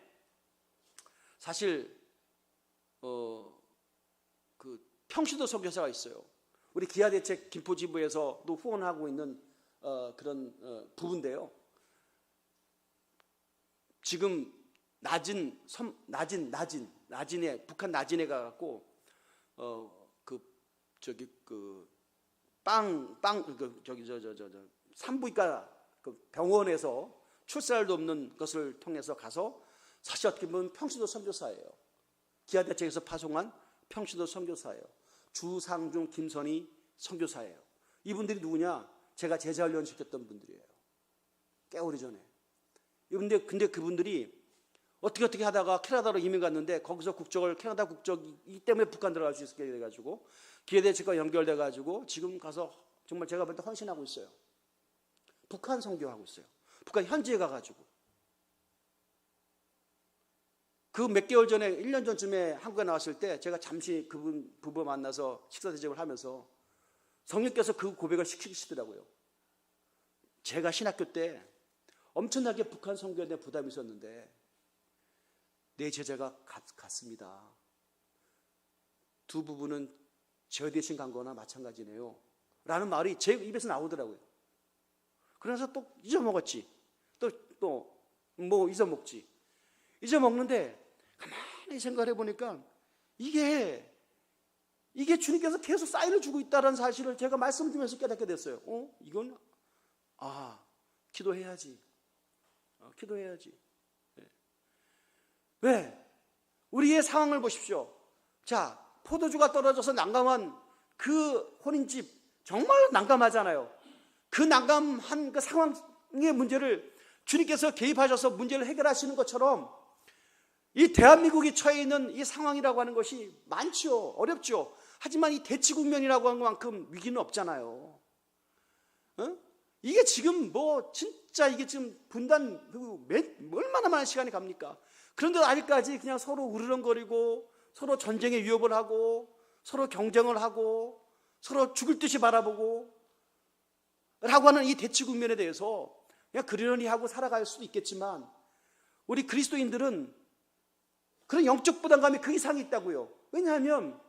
사실 그 평시도 선교사가 있어요. 우리 기아대책 김포지부에서도 후원하고 있는 그런 부부인데요. 지금 나진에 북한 나진에 가갖고 산부인과 병원에서 출산도 없는 것을 통해서 가서, 사실 어떻게 보면 평시도 선교사예요. 기아대책에서 파송한 평시도 선교사예요. 주상중, 김선희 선교사예요. 이분들이 누구냐? 제가 제자훈련 시켰던 분들이에요. 꽤 오래전에. 근데 그분들이 어떻게 하다가 캐나다로 이민 갔는데, 거기서 캐나다 국적이기 때문에 북한 들어갈 수 있게 돼가지고 기회대책과 연결돼가지고 지금 가서 정말 제가 볼 때 헌신하고 있어요. 북한 선교하고 있어요. 북한 현지에 가가지고. 그 몇 개월 전에, 1년 전쯤에 한국에 나왔을 때 제가 잠시 그분 부부 만나서 식사 대접을 하면서 성령께서 그 고백을 시키시더라고요. 제가 신학교 때 엄청나게 북한 선교에 대한 부담이 있었는데 내 제자가 갔습니다. 두 부부는 저 대신 간 거나 마찬가지네요. 라는 말이 제 입에서 나오더라고요. 그래서 또 잊어먹었지. 또 뭐 잊어먹지. 잊어먹는데 가만히 생각을 해보니까 이게 주님께서 계속 사인을 주고 있다는 사실을 제가 말씀을 주면서 깨닫게 됐어요. 이건 기도해야지. 기도해야지. 왜? 우리의 상황을 보십시오. 자, 포도주가 떨어져서 난감한 그 혼인집, 정말 난감하잖아요. 그 난감한 그 상황의 문제를 주님께서 개입하셔서 문제를 해결하시는 것처럼 이 대한민국이 처해 있는 이 상황이라고 하는 것이 많죠. 어렵죠. 하지만 이 대치국면이라고 하는 것만큼 위기는 없잖아요. 이게 지금 진짜 이게 지금 분단 얼마나 많은 시간이 갑니까? 그런데 아직까지 그냥 서로 우르렁거리고 서로 전쟁의 위협을 하고 서로 경쟁을 하고 서로 죽을 듯이 바라보고 라고 하는 이 대치국면에 대해서 그냥 그러려니 하고 살아갈 수도 있겠지만, 우리 그리스도인들은 그런 영적 부담감이 그 이상이 있다고요. 왜냐하면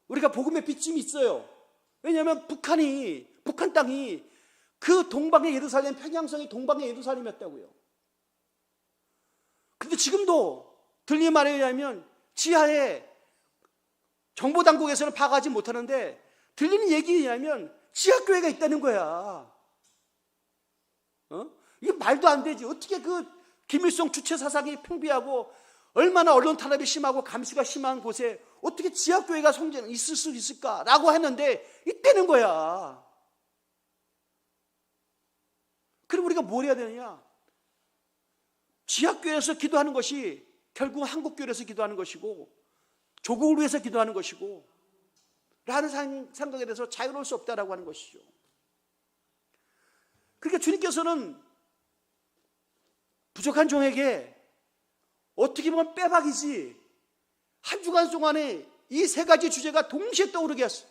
우리가 복음의 빚짐이 있어요. 왜냐하면 북한 땅이 그 동방의 예루살렘, 평양성이 동방의 예루살렘이었다고요. 근데 지금도 들리는 말에 의하면 지하에 정보당국에서는 파악하지 못하는데 들리는 얘기에 의하면 지하교회가 있다는 거야. 이게 말도 안 되지. 어떻게 그 김일성 주체 사상이 팽배하고 얼마나 언론 탄압이 심하고 감시가 심한 곳에 어떻게 지하교회가 있을 수 있을까라고 했는데 있다는 거야. 그럼 우리가 뭘 해야 되느냐? 지하교회에서 기도하는 것이 결국 한국교회에서 기도하는 것이고 조국을 위해서 기도하는 것이고 라는 생각에 대해서 자유로울 수 없다라고 하는 것이죠. 그러니까 주님께서는 부족한 종에게 어떻게 보면 빼박이지 한 주간 동안에 이 세 가지 주제가 동시에 떠오르게 했어.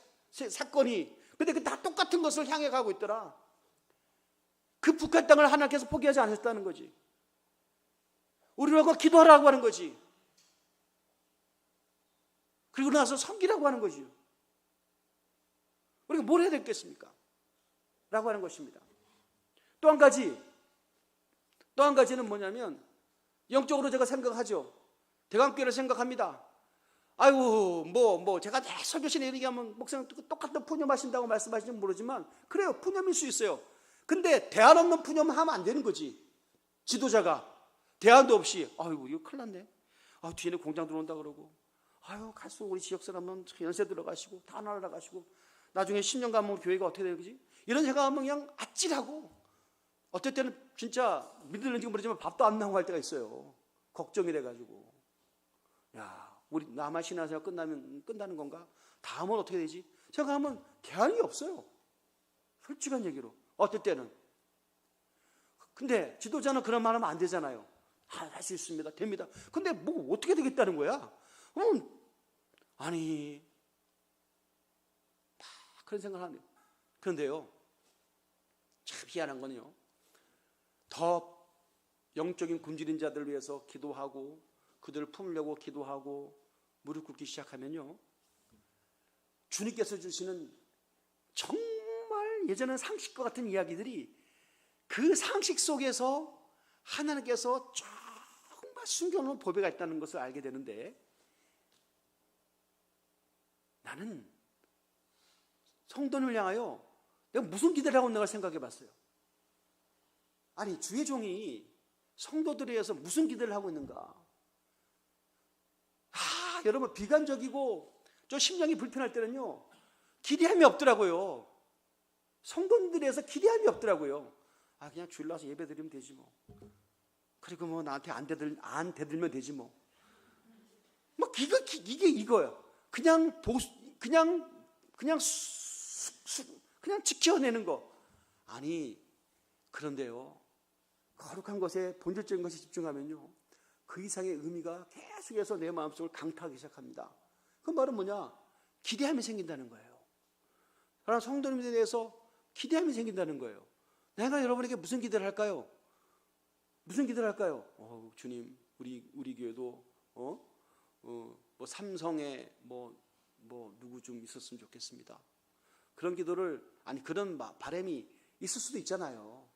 사건이. 근데 그 다 똑같은 것을 향해 가고 있더라. 그 북한 땅을 하나님께서 포기하지 않으셨다는 거지. 우리라고 기도하라고 하는 거지. 그리고 나서 섬기라고 하는 거지. 우리가 뭘 해야 되겠습니까? 라고 하는 것입니다. 또 한 가지는 뭐냐면 영적으로 제가 생각하죠. 대강교회를 생각합니다. 아이고 제가 설교실에 얘기하면 목사님 똑같은 푸념하신다고 말씀하시는지 모르지만 그래요. 푸념일 수 있어요. 근데 대안 없는 푸념하면 안 되는 거지. 지도자가 대안도 없이 아이고 이거 큰일 났네. 뒤에는 공장 들어온다 그러고 갈수록 우리 지역 사람은 연세 들어가시고 다 날아가시고 나중에 10년 가면 교회가 어떻게 되지? 이런 생각하면 그냥 아찔하고 어떨 때는 진짜 믿을는지 모르지만 밥도 안 나오고 할 때가 있어요. 걱정이 돼가지고 우리 남아 신앙생활 끝나는 건가? 다음은 어떻게 되지? 생각하면 대안이 없어요. 솔직한 얘기로 어떨 때는. 근데 지도자는 그런 말 하면 안 되잖아요. 할 수 있습니다. 됩니다. 근데 뭐 어떻게 되겠다는 거야? 아니 그런 생각을 하네요. 그런데요 참 희한한 건요, 더 영적인 굶주린 자들을 위해서 기도하고 그들을 품으려고 기도하고 무릎 꿇기 시작하면요, 주님께서 주시는 정말 예전엔 상식과 같은 이야기들이 그 상식 속에서 하나님께서 정말 숨겨놓은 보배가 있다는 것을 알게 되는데, 나는 성도님을 향하여 내가 무슨 기대를 하고 있는가 생각해 봤어요. 아니 주의 종이 성도들에 의해서 무슨 기대를 하고 있는가. 여러분 비관적이고 좀 심령이 불편할 때는요 기대함이 없더라고요. 성도들에 의해서 기대함이 없더라고요. 그냥 주일 나와서 예배 드리면 되지 뭐. 그리고 뭐 나한테 안 대들면 되지 뭐. 이게 이거야. 그냥 지켜내는 거. 아니 그런데요, 거룩한 것에 본질적인 것에 집중하면요 그 이상의 의미가 계속해서 내 마음속을 강타하기 시작합니다. 그 말은 뭐냐? 기대함이 생긴다는 거예요. 그러나 성도님에 대해서 기대함이 생긴다는 거예요. 내가 여러분에게 무슨 기대를 할까요? 무슨 기대를 할까요? 주님, 우리 교회도 뭐 삼성에 뭐 누구 좀 있었으면 좋겠습니다. 그런 기도를, 그런 바람이 있을 수도 있잖아요.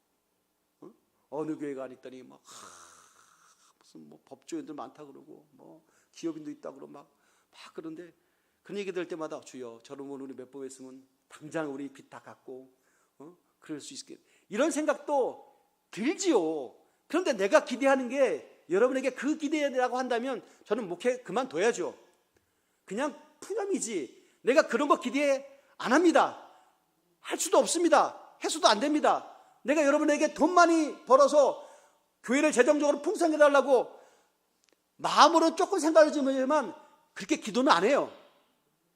어느 교회가 아니더니 무슨 법조인들 많다 그러고 기업인도 있다 그러고 막 그런데 그런 얘기 들 때마다 주여 저런 분 우리 몇 번 했으면 당장 우리 빚 다 갚고 그럴 수 있겠, 이런 생각도 들지요. 그런데 내가 기대하는 게 여러분에게 그 기대라고 한다면 저는 목회 그만둬야죠. 그냥 푸념이지 내가 그런 거 기대 안 합니다. 할 수도 없습니다. 해서도 안 됩니다. 내가 여러분에게 돈 많이 벌어서 교회를 재정적으로 풍성해 달라고 마음으로는 조금 생각을 지으면 그렇게 기도는 안 해요.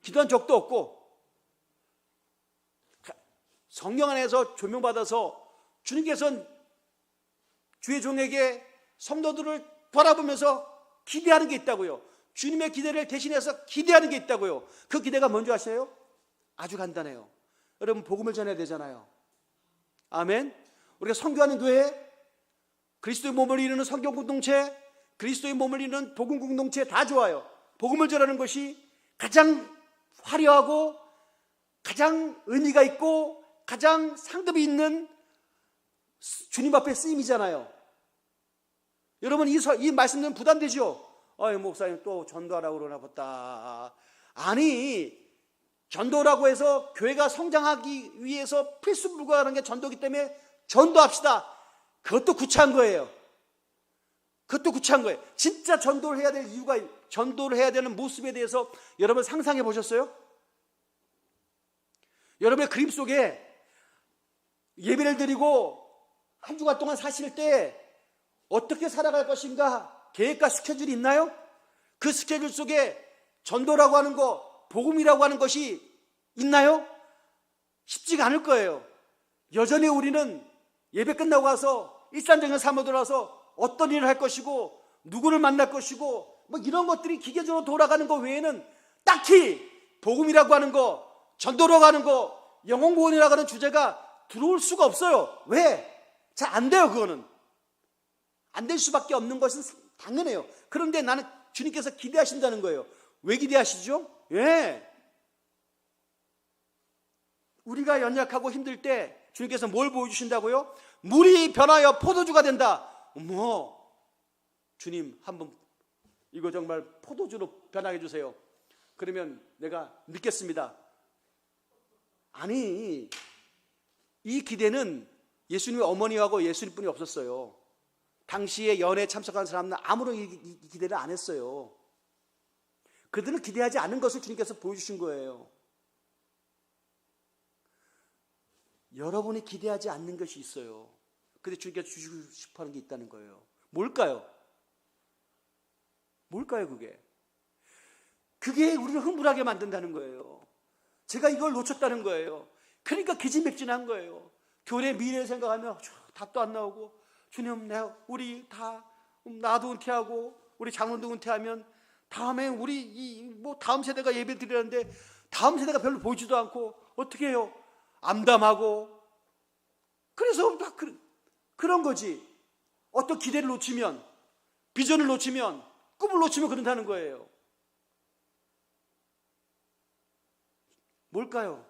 기도한 적도 없고, 성령 안에서 조명받아서 주님께서는 주의 종에게 성도들을 바라보면서 기대하는 게 있다고요. 주님의 기대를 대신해서 기대하는 게 있다고요. 그 기대가 뭔지 아세요? 아주 간단해요. 여러분 복음을 전해야 되잖아요. 아멘. 우리가 선교하는 교회, 그리스도의 몸을 이루는 성경 공동체, 그리스도의 몸을 이루는 복음 공동체 다 좋아요. 복음을 전하는 것이 가장 화려하고 가장 의미가 있고 가장 상급이 있는 주님 앞에 쓰임이잖아요. 여러분 이 말씀은 부담되죠? 목사님 또 전도하라고 그러나 보다. 아니, 전도라고 해서 교회가 성장하기 위해서 필수 불가하는 게 전도이기 때문에 전도합시다. 그것도 구차한 거예요. 그것도 구차한 거예요. 진짜 전도를 해야 될 이유가, 전도를 해야 되는 모습에 대해서 여러분 상상해 보셨어요? 여러분의 그림 속에 예배를 드리고 한 주간 동안 사실 때 어떻게 살아갈 것인가 계획과 스케줄이 있나요? 그 스케줄 속에 전도라고 하는 거, 복음이라고 하는 것이 있나요? 쉽지가 않을 거예요. 여전히 우리는 예배 끝나고 와서 일상적인 삶으로 돌아와서 어떤 일을 할 것이고 누구를 만날 것이고 뭐 이런 것들이 기계적으로 돌아가는 것 외에는 딱히 복음이라고 하는 거, 전도라고 하는 거, 영혼구원이라고 하는 주제가 들어올 수가 없어요. 왜? 잘 안 돼요. 그거는 안 될 수밖에 없는 것은 당연해요. 그런데 나는 주님께서 기대하신다는 거예요. 왜 기대하시죠? 예. 우리가 연약하고 힘들 때 주님께서 뭘 보여주신다고요? 물이 변하여 포도주가 된다. 어머, 주님 한번 이거 정말 포도주로 변하게 해주세요. 그러면 내가 믿겠습니다. 아니, 이 기대는 예수님의 어머니하고 예수님뿐이 없었어요. 당시에 연회에 참석한 사람은 아무런 이 기대를 안 했어요. 그들은 기대하지 않은 것을 주님께서 보여주신 거예요. 여러분이 기대하지 않는 것이 있어요. 근데 주님께서 주시고 싶어하는 게 있다는 거예요. 뭘까요? 뭘까요 그게? 그게 우리를 흥분하게 만든다는 거예요. 제가 이걸 놓쳤다는 거예요. 그러니까 기진맥진한 거예요. 교회 미래를 생각하면 답도 안 나오고, 주님, 우리 다 나도 은퇴하고 우리 장로도 은퇴하면 다음에 우리 다음 세대가 예배 드리는데 다음 세대가 별로 보이지도 않고 어떻게 해요? 암담하고. 그래서 막 그런 거지. 어떤 기대를 놓치면, 비전을 놓치면, 꿈을 놓치면 그런다는 거예요. 뭘까요?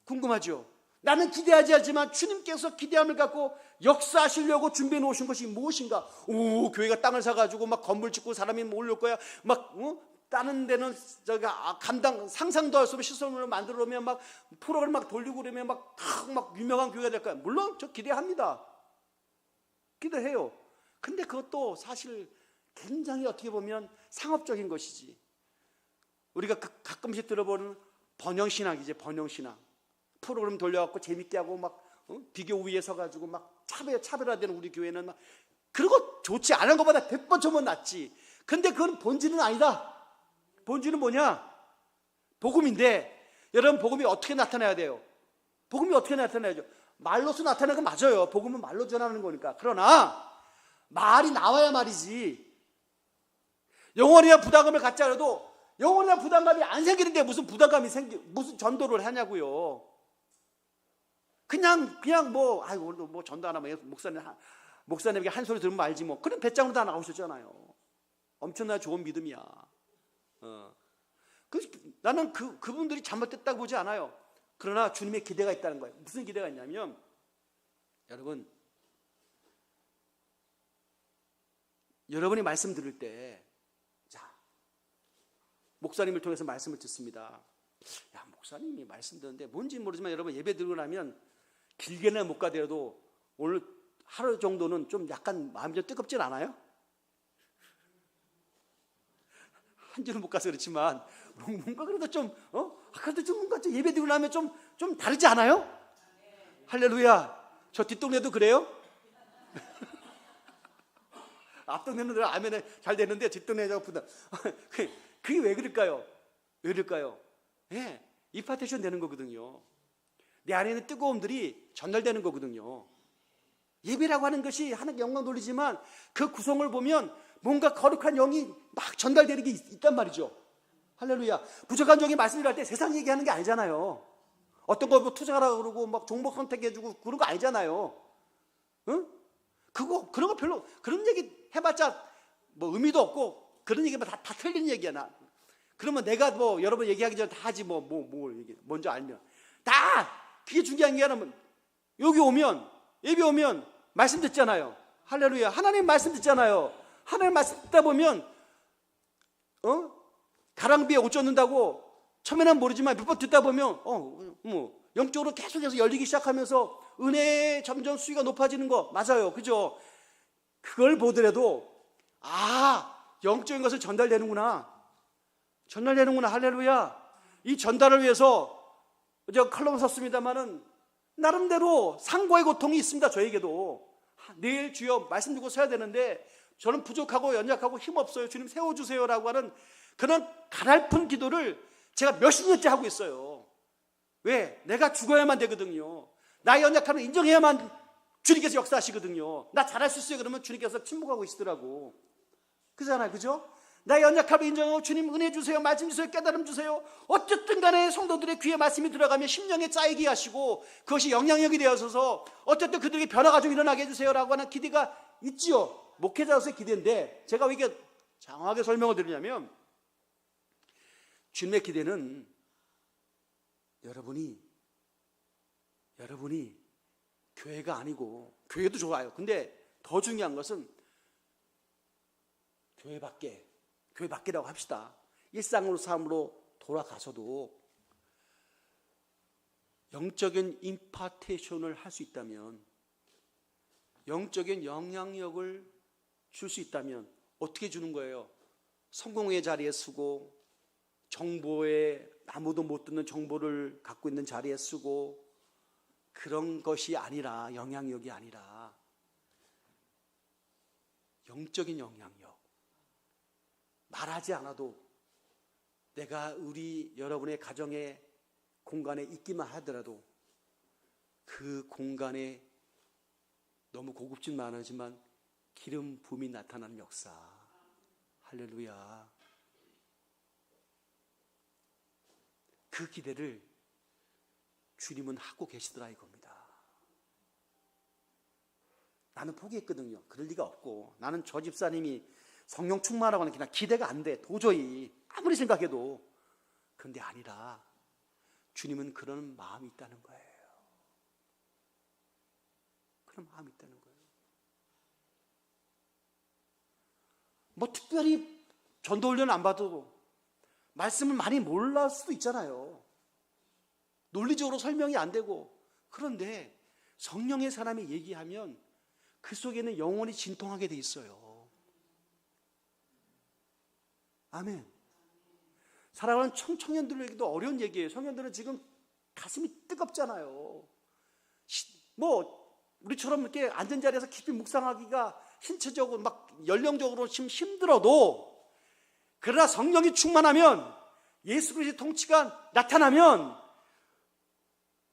궁금하죠? 나는 기대하지 않지만 주님께서 기대함을 갖고 역사하시려고 준비해 놓으신 것이 무엇인가? 교회가 땅을 사가지고 막 건물 짓고 사람이 몰릴 거야. 막 다른 데는 상상도 할 수 없는 시설을 만들어 놓으면 막 프로그램 막 돌리고 그러면 막 유명한 교회가 될 거야. 물론 저 기대합니다. 기대해요. 근데 그것도 사실 굉장히 어떻게 보면 상업적인 것이지. 우리가 가끔씩 들어보는 번영신학이지, 번영신학. 프로그램 돌려갖고 재밌게 하고 막 비교 위에 서가지고 막 차별화되는 우리 교회는 막 그런 거 좋지 않은 것보다 100번 저번 낫지. 근데 그건 본질은 아니다. 본질은 뭐냐? 복음인데, 여러분 복음이 어떻게 나타나야 돼요? 복음이 어떻게 나타나야죠? 말로서 나타나는 건 맞아요. 복음은 말로 전하는 거니까. 그러나 말이 나와야 말이지. 영혼이나 부담감을 갖지 않아도 영혼이나 부담감이 안 생기는데 무슨 부담감이 무슨 전도를 하냐고요. 그냥 오늘도 뭐 전도 안 하면 목사님에게 한 소리 들으면 알지 뭐. 그런 배짱으로 다 나오셨잖아요. 엄청나게 좋은 믿음이야. 나는 그분들이 잘못됐다고 보지 않아요. 그러나 주님의 기대가 있다는 거예요. 무슨 기대가 있냐면, 여러분, 여러분이 말씀 들을 때, 자, 목사님을 통해서 말씀을 듣습니다. 야, 목사님이 말씀 듣는데 뭔지 모르지만 여러분 예배 드리고 나면 길게는 못 가더라도 오늘 하루 정도는 좀 약간 마음이 좀 뜨겁진 않아요? 한 주는 못 가서 그렇지만 뭔가 그래도 그래도 좀 뭔가 좀 예배 드리고 나면 좀 다르지 않아요? 할렐루야. 저 뒷동네도 그래요? 앞동네는 아멘에 잘 되는데 뒷동네가 부담. 그게 왜 그럴까요? 왜 그럴까요? 예, 임파테이션 되는 거거든요. 내 안에 있는 뜨거움들이 전달되는 거거든요. 예배라고 하는 것이 하나님께 영광 돌리지만 그 구성을 보면 뭔가 거룩한 영이 막 전달되는 게 있단 말이죠. 할렐루야. 부족한 종이 말씀을 할 때 세상 얘기하는 게 아니잖아요. 어떤 거 뭐 투자하라고 그러고 막 종목 선택해주고 그런 거 아니잖아요. 응? 그런 거 별로, 그런 얘기 해봤자 뭐 의미도 없고 그런 얘기면 다 틀린 얘기야. 나 그러면 내가 뭐 여러분 얘기하기 전에 다 하지 뭘 얘기 먼저 알면 다 그게 중요한 게 아니면 여기 오면 예배 오면 말씀 듣잖아요. 할렐루야. 하나님 말씀 듣잖아요. 하나님 말씀 듣다 보면 가랑비에 옷 젖는다고 처음에는 모르지만 몇 번 듣다 보면 영적으로 계속해서 열리기 시작하면서 은혜의 점점 수위가 높아지는 거 맞아요. 그죠? 그걸 보더라도 영적인 것을 전달되는구나. 할렐루야. 이 전달을 위해서 제가 칼럼 썼습니다마는 나름대로 상고의 고통이 있습니다. 저에게도 내일 주여 말씀 듣고 서야 되는데 저는 부족하고 연약하고 힘없어요. 주님 세워주세요라고 하는 그런 가냘픈 기도를 제가 몇십 년째 하고 있어요. 왜? 내가 죽어야만 되거든요. 나의 연약함을 인정해야만 주님께서 역사하시거든요. 나 잘할 수 있어요. 그러면 주님께서 침묵하고 계시더라고. 그잖아요. 그죠? 나의 연약함을 인정하고 주님 은혜 주세요. 말씀 주세요. 깨달음 주세요. 어쨌든 간에 성도들의 귀에 말씀이 들어가면 심령에 짜이게 하시고 그것이 영향력이 되어서 어쨌든 그들에게 변화가 좀 일어나게 해주세요라고 하는 기대가 있지요. 목회자로서의 기대인데 제가 왜 이게 장황하게 설명을 드리냐면 주님의 기대는 여러분이 교회가 아니고 교회도 좋아요. 근데 더 중요한 것은 교회 밖이라고 합시다. 일상으로 삶으로 돌아가서도 영적인 임파테이션을 할 수 있다면, 영적인 영향력을 줄 수 있다면 어떻게 주는 거예요? 성공의 자리에 쓰고, 정보에 아무도 못 듣는 정보를 갖고 있는 자리에 쓰고, 그런 것이 아니라, 영향력이 아니라 영적인 영향력. 말하지 않아도 내가 우리 여러분의 가정의 공간에 있기만 하더라도 그 공간에 너무 고급진 않지만 기름 부음이 나타나는 역사. 할렐루야. 그 기대를 주님은 하고 계시더라 이겁니다. 나는 포기했거든요. 그럴 리가 없고, 나는 저 집사님이 성령 충만하고 하는 그냥 기대가 안 돼. 도저히 아무리 생각해도. 그런데 아니라 주님은 그런 마음이 있다는 거예요. 그런 마음이 있다는 거예요. 뭐 특별히 전도 훈련 안 받아도 말씀을 많이 몰랐을 수도 있잖아요. 논리적으로 설명이 안 되고. 그런데 성령의 사람이 얘기하면 그 속에는 영혼이 진통하게 돼 있어요. 아멘. 사랑하는 청년들에게도 어려운 얘기예요. 청년들은 지금 가슴이 뜨겁잖아요. 뭐 우리처럼 이렇게 앉은 자리에서 깊이 묵상하기가 신체적으로 막 연령적으로 지금 힘들어도, 그러나 성령이 충만하면, 예수 그리스도의 통치가 나타나면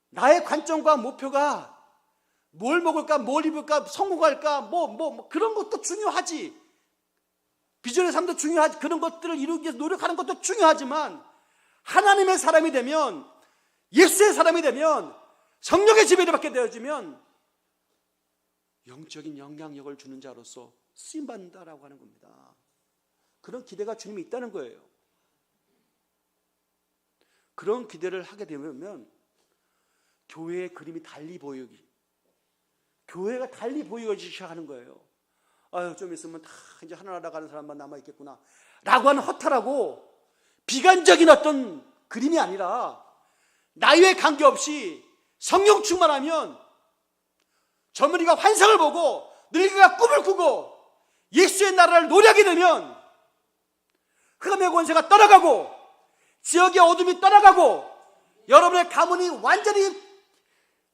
나의 관점과 목표가 뭘 먹을까, 뭘 입을까, 성공할까, 뭐 그런 것도 중요하지. 비전의 삶도 중요하지. 그런 것들을 이루기 위해서 노력하는 것도 중요하지만, 하나님의 사람이 되면, 예수의 사람이 되면, 성령의 지배를 받게 되어지면 영적인 영향력을 주는 자로서 쓰임받는다라고 하는 겁니다. 그런 기대가 주님이 있다는 거예요. 그런 기대를 하게 되면 교회의 그림이 달리 보이기, 교회가 달리 보이기 시작하는 거예요. 좀 있으면 다 이제 하늘나라 가는 사람만 남아있겠구나 라고 하는 허탈하고 비관적인 어떤 그림이 아니라, 나이에 관계없이 성령 충만하면 젊은이가 환상을 보고 늙은이가 꿈을 꾸고 예수의 나라를 노래하게 되면 흑암의 권세가 떠나가고 지역의 어둠이 떠나가고 여러분의 가문이 완전히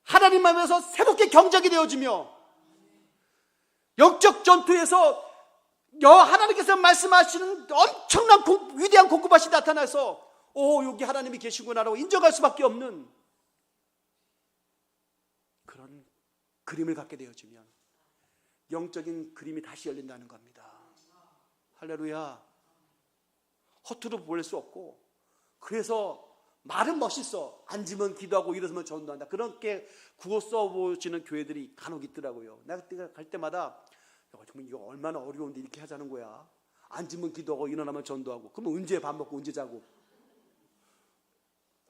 하나님 안에서 새롭게 경작이 되어지며, 영적 전투에서 하나님께서 말씀하시는 엄청난 위대한 공급하시 나타나서 여기 하나님이 계시구나라고 인정할 수밖에 없는 그런 그림을 갖게 되어지면 영적인 그림이 다시 열린다는 겁니다. 할렐루야. 허투루 보낼 수 없고, 그래서 말은 멋있어. 앉으면 기도하고 일어서면 전도한다. 그렇게 구호 써보시는 교회들이 간혹 있더라고요. 내가 갈 때마다 정말 이거 얼마나 어려운데 이렇게 하자는 거야. 앉으면 기도하고 일어나면 전도하고. 그러면 언제 밥 먹고 언제 자고.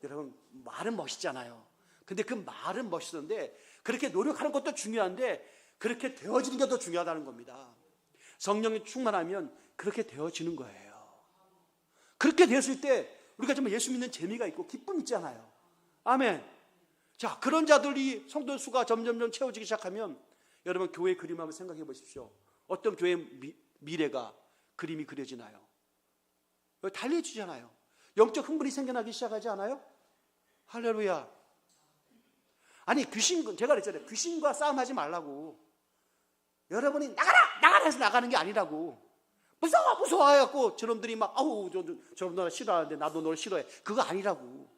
여러분, 말은 멋있잖아요. 근데 그 말은 멋있는데 그렇게 노력하는 것도 중요한데 그렇게 되어지는 게 더 중요하다는 겁니다. 성령이 충만하면 그렇게 되어지는 거예요. 그렇게 됐을 때 우리가 정말 예수 믿는 재미가 있고 기쁨 있잖아요. 아멘. 자, 그런 자들이 성도 수가 점점점 채워지기 시작하면 여러분, 교회 그림 한번 생각해 보십시오. 어떤 교회 미래가 그림이 그려지나요? 달려지잖아요. 영적 흥분이 생겨나기 시작하지 않아요? 할렐루야. 아니, 제가 그랬잖아요. 귀신과 싸움하지 말라고. 여러분이 나가라 해서 나가는 게 아니라고. 무서워 해갖고 저놈들이 막 아우 저놈 너 싫어하는데 나도 널 싫어해. 그거 아니라고.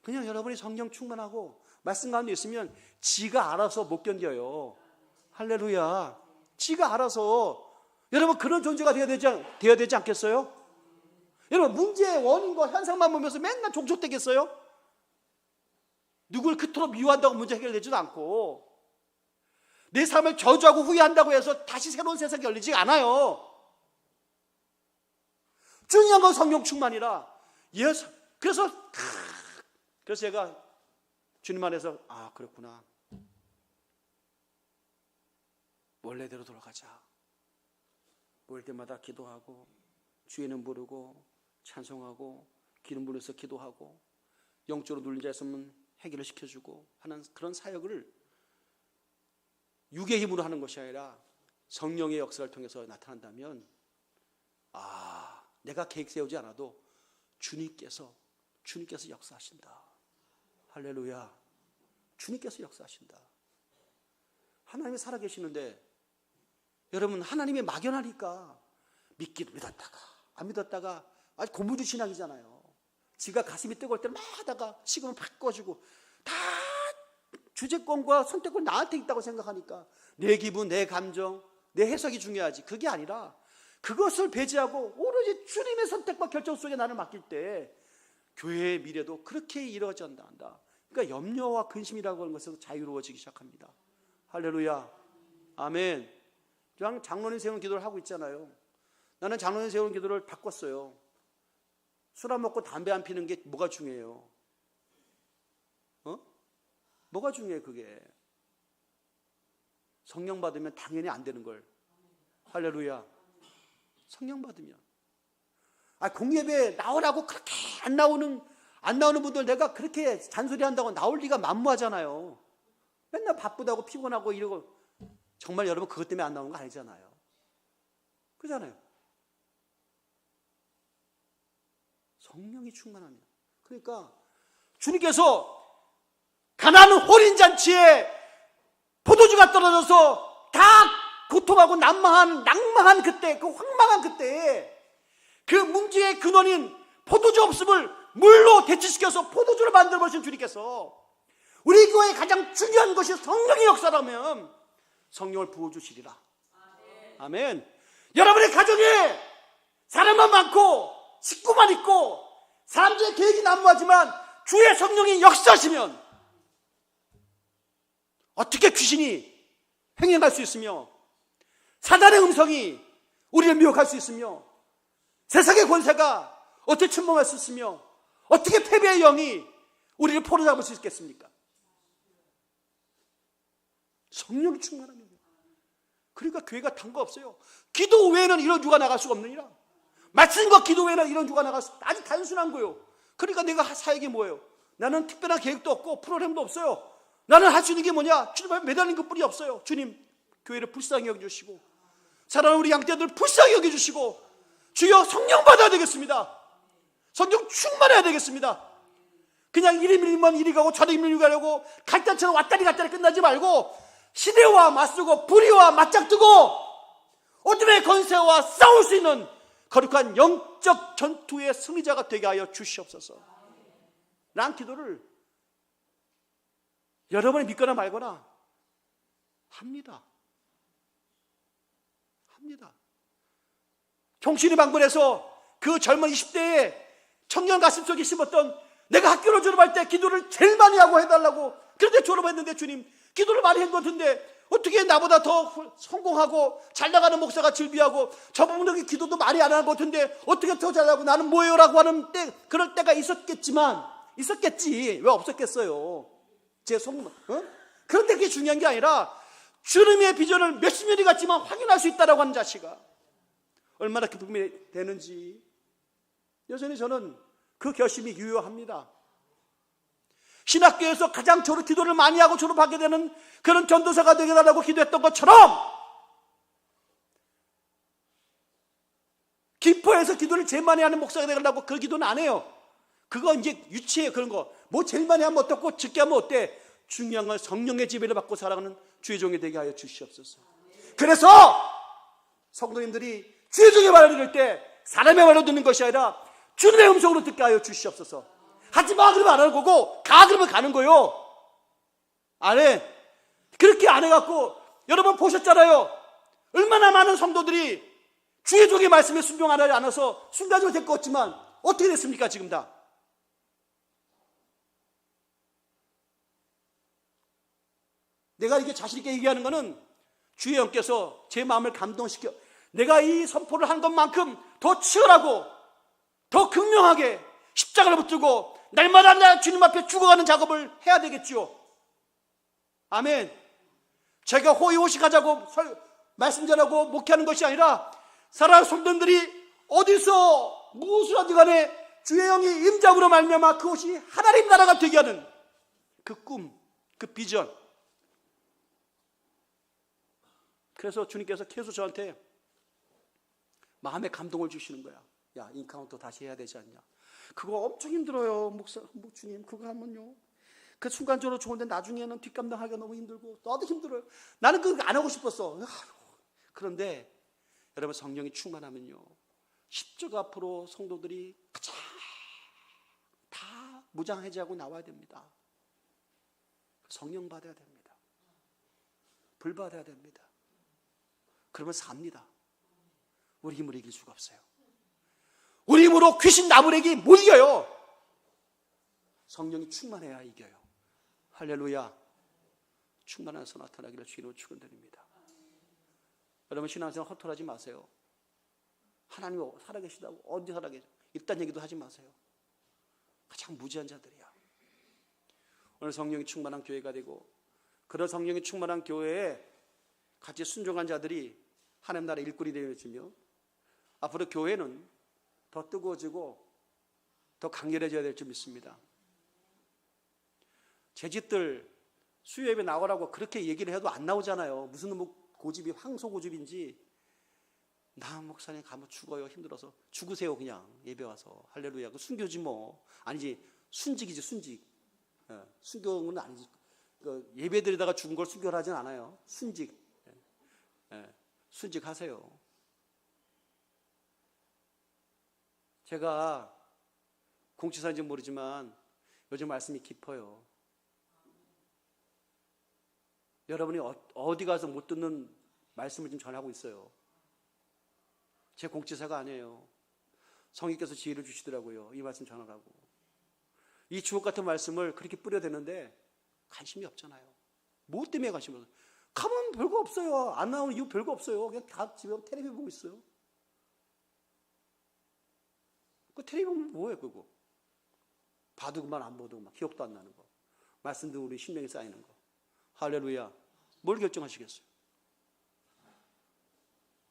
그냥 여러분이 성령 충만하고 말씀 가운데 있으면 지가 알아서 못 견뎌요. 할렐루야. 지가 알아서. 여러분, 그런 존재가 되어야 되지 않겠어요? 여러분, 문제의 원인과 현상만 보면서 맨날 종촉되겠어요? 누굴 그토록 미워한다고 문제 해결되지도 않고, 내 삶을 저주하고 후회한다고 해서 다시 새로운 세상이 열리지 않아요. 중요한 건 성령 충만이라. 그래서 제가 주님 안에서 그렇구나. 원래대로 돌아가자. 모일 때마다 기도하고 주의 이름 부르고 찬송하고 기름 부려서 기도하고 영적으로 눌린 자 있으면 해결을 시켜주고 하는 그런 사역을 육의 힘으로 하는 것이 아니라 성령의 역사를 통해서 나타난다면 내가 계획 세우지 않아도 주님께서 역사하신다. 할렐루야. 주님께서 역사하신다. 하나님이 살아계시는데 여러분, 하나님이 막연하니까 믿기를 믿었다가 안 믿었다가 아주 고무줄 신앙이잖아요. 지가 가슴이 뜨거울 때는 막 하다가 식으면 팍 꺼지고 다 주제권과 선택권 나한테 있다고 생각하니까 내 기분, 내 감정, 내 해석이 중요하지. 그게 아니라 그것을 배제하고 오로지 주님의 선택과 결정 속에 나를 맡길 때 교회의 미래도 그렇게 이루어진다. 그러니까 염려와 근심이라고 하는 것에서 자유로워지기 시작합니다. 할렐루야. 아멘. 저는 장로님 세우는 기도를 하고 있잖아요. 나는 장로님 세우는 기도를 바꿨어요. 술 안 먹고 담배 안 피는 게 뭐가 중요해요? 뭐가 중요해 그게? 성령 받으면 당연히 안 되는 걸. 할렐루야. 성령 받으면. 공예배 나오라고 그렇게 안 나오는 분들 내가 그렇게 잔소리한다고 나올 리가 만무하잖아요. 맨날 바쁘다고 피곤하고 이러고. 정말 여러분 그것 때문에 안 나오는 거 아니잖아요. 그렇잖아요. 성령이 충만하면. 그러니까 주님께서 가나안 혼인잔치에 포도주가 떨어져서 다 고통하고 낭망한 그때, 그 황망한 그때 그 문제의 근원인 포도주 없음을 물로 대치시켜서 포도주를 만들어 보신 주님께서 우리 교회의 가장 중요한 것이 성령의 역사라면 성령을 부어주시리라. 아멘. 여러분의 가정에 사람만 많고 식구만 있고 사람들의 계획이 난무하지만 주의 성령이 역사하시면 어떻게 귀신이 횡행할 수 있으며 사단의 음성이 우리를 미혹할 수 있으며 세상의 권세가 어떻게 침범할 수 있으며 어떻게 패배의 영이 우리를 포로잡을 수 있겠습니까? 성령이 충만하면. 그러니까 교회가 단 거 없어요. 기도 외에는 이런 주가 나갈 수가 없느니라. 말씀과 기도 외에는 이런 주가 나갈 수 아주 단순한 거예요. 그러니까 내가 사역이 뭐예요? 나는 특별한 계획도 없고 프로그램도 없어요. 나는 할 수 있는 게 뭐냐? 주님 앞에 매달린 것뿐이 없어요. 주님, 교회를 불쌍히 여겨주시고 사랑하는 우리 양떼들 불쌍히 여겨주시고 주여 성령 받아야 되겠습니다. 성령 충만해야 되겠습니다. 그냥 이리 밀면 이리 가고 저리 밀고 가려고 갈대처럼 왔다리 갔다리 끝나지 말고 시대와 맞서고 불의와 맞짱뜨고 어둠의 권세와 싸울 수 있는 거룩한 영적 전투의 승리자가 되게 하여 주시옵소서. 라는 기도를 여러분이 믿거나 말거나 합니다. 종신이 방문해서 그 젊은 20대의 청년 가슴 속에 심었던 내가 학교로 졸업할 때 기도를 제일 많이 하고 해달라고. 그런데 졸업했는데 주님 기도를 많이 한 것 같은데 어떻게 나보다 더 성공하고 잘 나가는 목사가 즐비하고 저분들이 기도도 많이 안 하는 것 같은데 어떻게 더 잘나고 나는 뭐예요? 라고 하는 때, 그럴 때가 있었겠지. 왜 없었겠어요? 제 성공, 그런데 그게 중요한 게 아니라 주님의 비전을 몇십 년이 갔지만 확인할 수 있다라고 하는 자체가 얼마나 기쁨이 되는지 여전히 저는 그 결심이 유효합니다. 신학교에서 가장 기도를 많이 하고 졸업하게 되는 그런 전도사가 되게 달라고 기도했던 것처럼 김포에서 기도를 제일 많이 하는 목사가 되려고 그 기도는 안 해요. 그거 이제 유치해요. 그런 거 뭐 제일 많이 하면 어떻고 적게 하면 어때? 중요한 건 성령의 지배를 받고 살아가는 주의 종이 되게 하여 주시옵소서. 그래서 성도님들이 주의 종의 말을 들을 때 사람의 말로 듣는 것이 아니라 주님의 음성으로 듣게 하여 주시옵소서. 하지마 그러면 안 하는 거고 가 그러면 가는 거요. 안 해. 그렇게 안 해갖고 여러분 보셨잖아요. 얼마나 많은 성도들이 주의 종의 말씀에 순종하지 않아서 순간적으로 될 것 같지만 어떻게 됐습니까 지금 다. 내가 이게 자신 있게 얘기하는 거는 주의 영께서 제 마음을 감동시켜 내가 이 선포를 한 것만큼 더 치열하고 더 극명하게 십자가를 붙들고 날마다 나 주님 앞에 죽어가는 작업을 해야 되겠죠. 아멘. 제가 호의호식하자고 말씀 전하고 목회하는 것이 아니라 사랑하는 성도들이 어디서 무엇을 하든 간에 주의 영이 임장으로 말미암아 그것이 하나님 나라가 되게 하는 그 꿈, 그 비전. 그래서 주님께서 계속 저한테 마음의 감동을 주시는 거야. 야, 인카운터 다시 해야 되지 않냐. 그거 엄청 힘들어요. 주님, 그거 하면요. 그 순간적으로 좋은데 나중에는 뒷감당하기가 너무 힘들고 나도 힘들어요. 나는 그거 안 하고 싶었어. 그런데 여러분 성령이 충만하면요. 십자가 앞으로 성도들이 가장 다 무장해제하고 나와야 됩니다. 성령 받아야 됩니다. 불 받아야 됩니다. 그러면 삽니다. 우리 힘으로 이길 수가 없어요. 우리 힘으로 귀신 나무래기 못 이겨요. 성령이 충만해야 이겨요. 할렐루야. 충만해서 나타나기를 주로 축원드립니다. 여러분 신앙생활 허탈하지 마세요. 하나님이 살아계시다고 언제 살아계시다고 이딴 얘기도 하지 마세요. 가장 무지한 자들이야. 오늘 성령이 충만한 교회가 되고 그런 성령이 충만한 교회에 같이 순종한 자들이 하나님 나라 일꾼이 되어지며 앞으로 교회는 더 뜨거워지고 더 강렬해져야 될 줄 믿습니다. 제 집들 수요예배 나오라고 그렇게 얘기를 해도 안 나오잖아요. 무슨 고집이 황소고집인지 나 목사님 가면 죽어요. 힘들어서 죽으세요. 그냥 예배 와서 할렐루야. 그 순교지 뭐. 아니지 순직이지 순직. 순교는 아니지. 예배 드리다가 죽은 걸 순교를 하진 않아요. 순직. 순직하세요. 제가 공치사인지 모르지만 요즘 말씀이 깊어요. 여러분이 어디 가서 못 듣는 말씀을 좀 전하고 있어요. 제 공치사가 아니에요. 성령께서 지혜를 주시더라고요. 이 말씀 전하라고. 이 주옥 같은 말씀을 그렇게 뿌려대는데 관심이 없잖아요. 뭐 때문에 관심이 없어요? 가면 별거 없어요. 안 나오는 이유 별거 없어요. 그냥 다 집에 텔레비 보고 있어요. 그 텔레비 보면 뭐예요 그거? 봐도 그만 안 봐도 막 기억도 안 나는 거. 말씀도 우리 신명에 쌓이는 거. 할렐루야. 뭘 결정하시겠어요?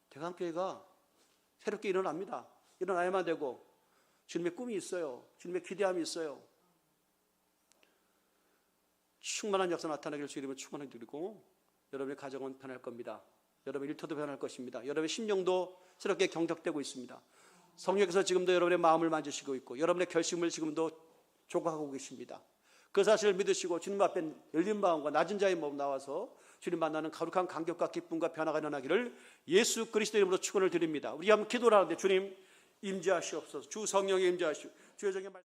대강교회가 새롭게 일어납니다. 일어나야만 되고 주님의 꿈이 있어요. 주님의 기대함이 있어요. 충만한 역사 나타나기를 주 이름으로 축원해 드리고 여러분의 가정은 변할 겁니다. 여러분의 일터도 변할 것입니다. 여러분의 심령도 새롭게 경작되고 있습니다. 성령께서 지금도 여러분의 마음을 만지시고 있고 여러분의 결심을 지금도 조각하고 계십니다. 그 사실을 믿으시고 주님 앞에 열린 마음과 낮은 자의 몸 나와서 주님 만나는 거룩한 감격과 기쁨과 변화가 일어나기를 예수 그리스도 이름으로 축원을 드립니다. 우리 한번 기도를 하는데 주님 임재하시옵소서. 주 성령이 임재하시오. 주의 정의 말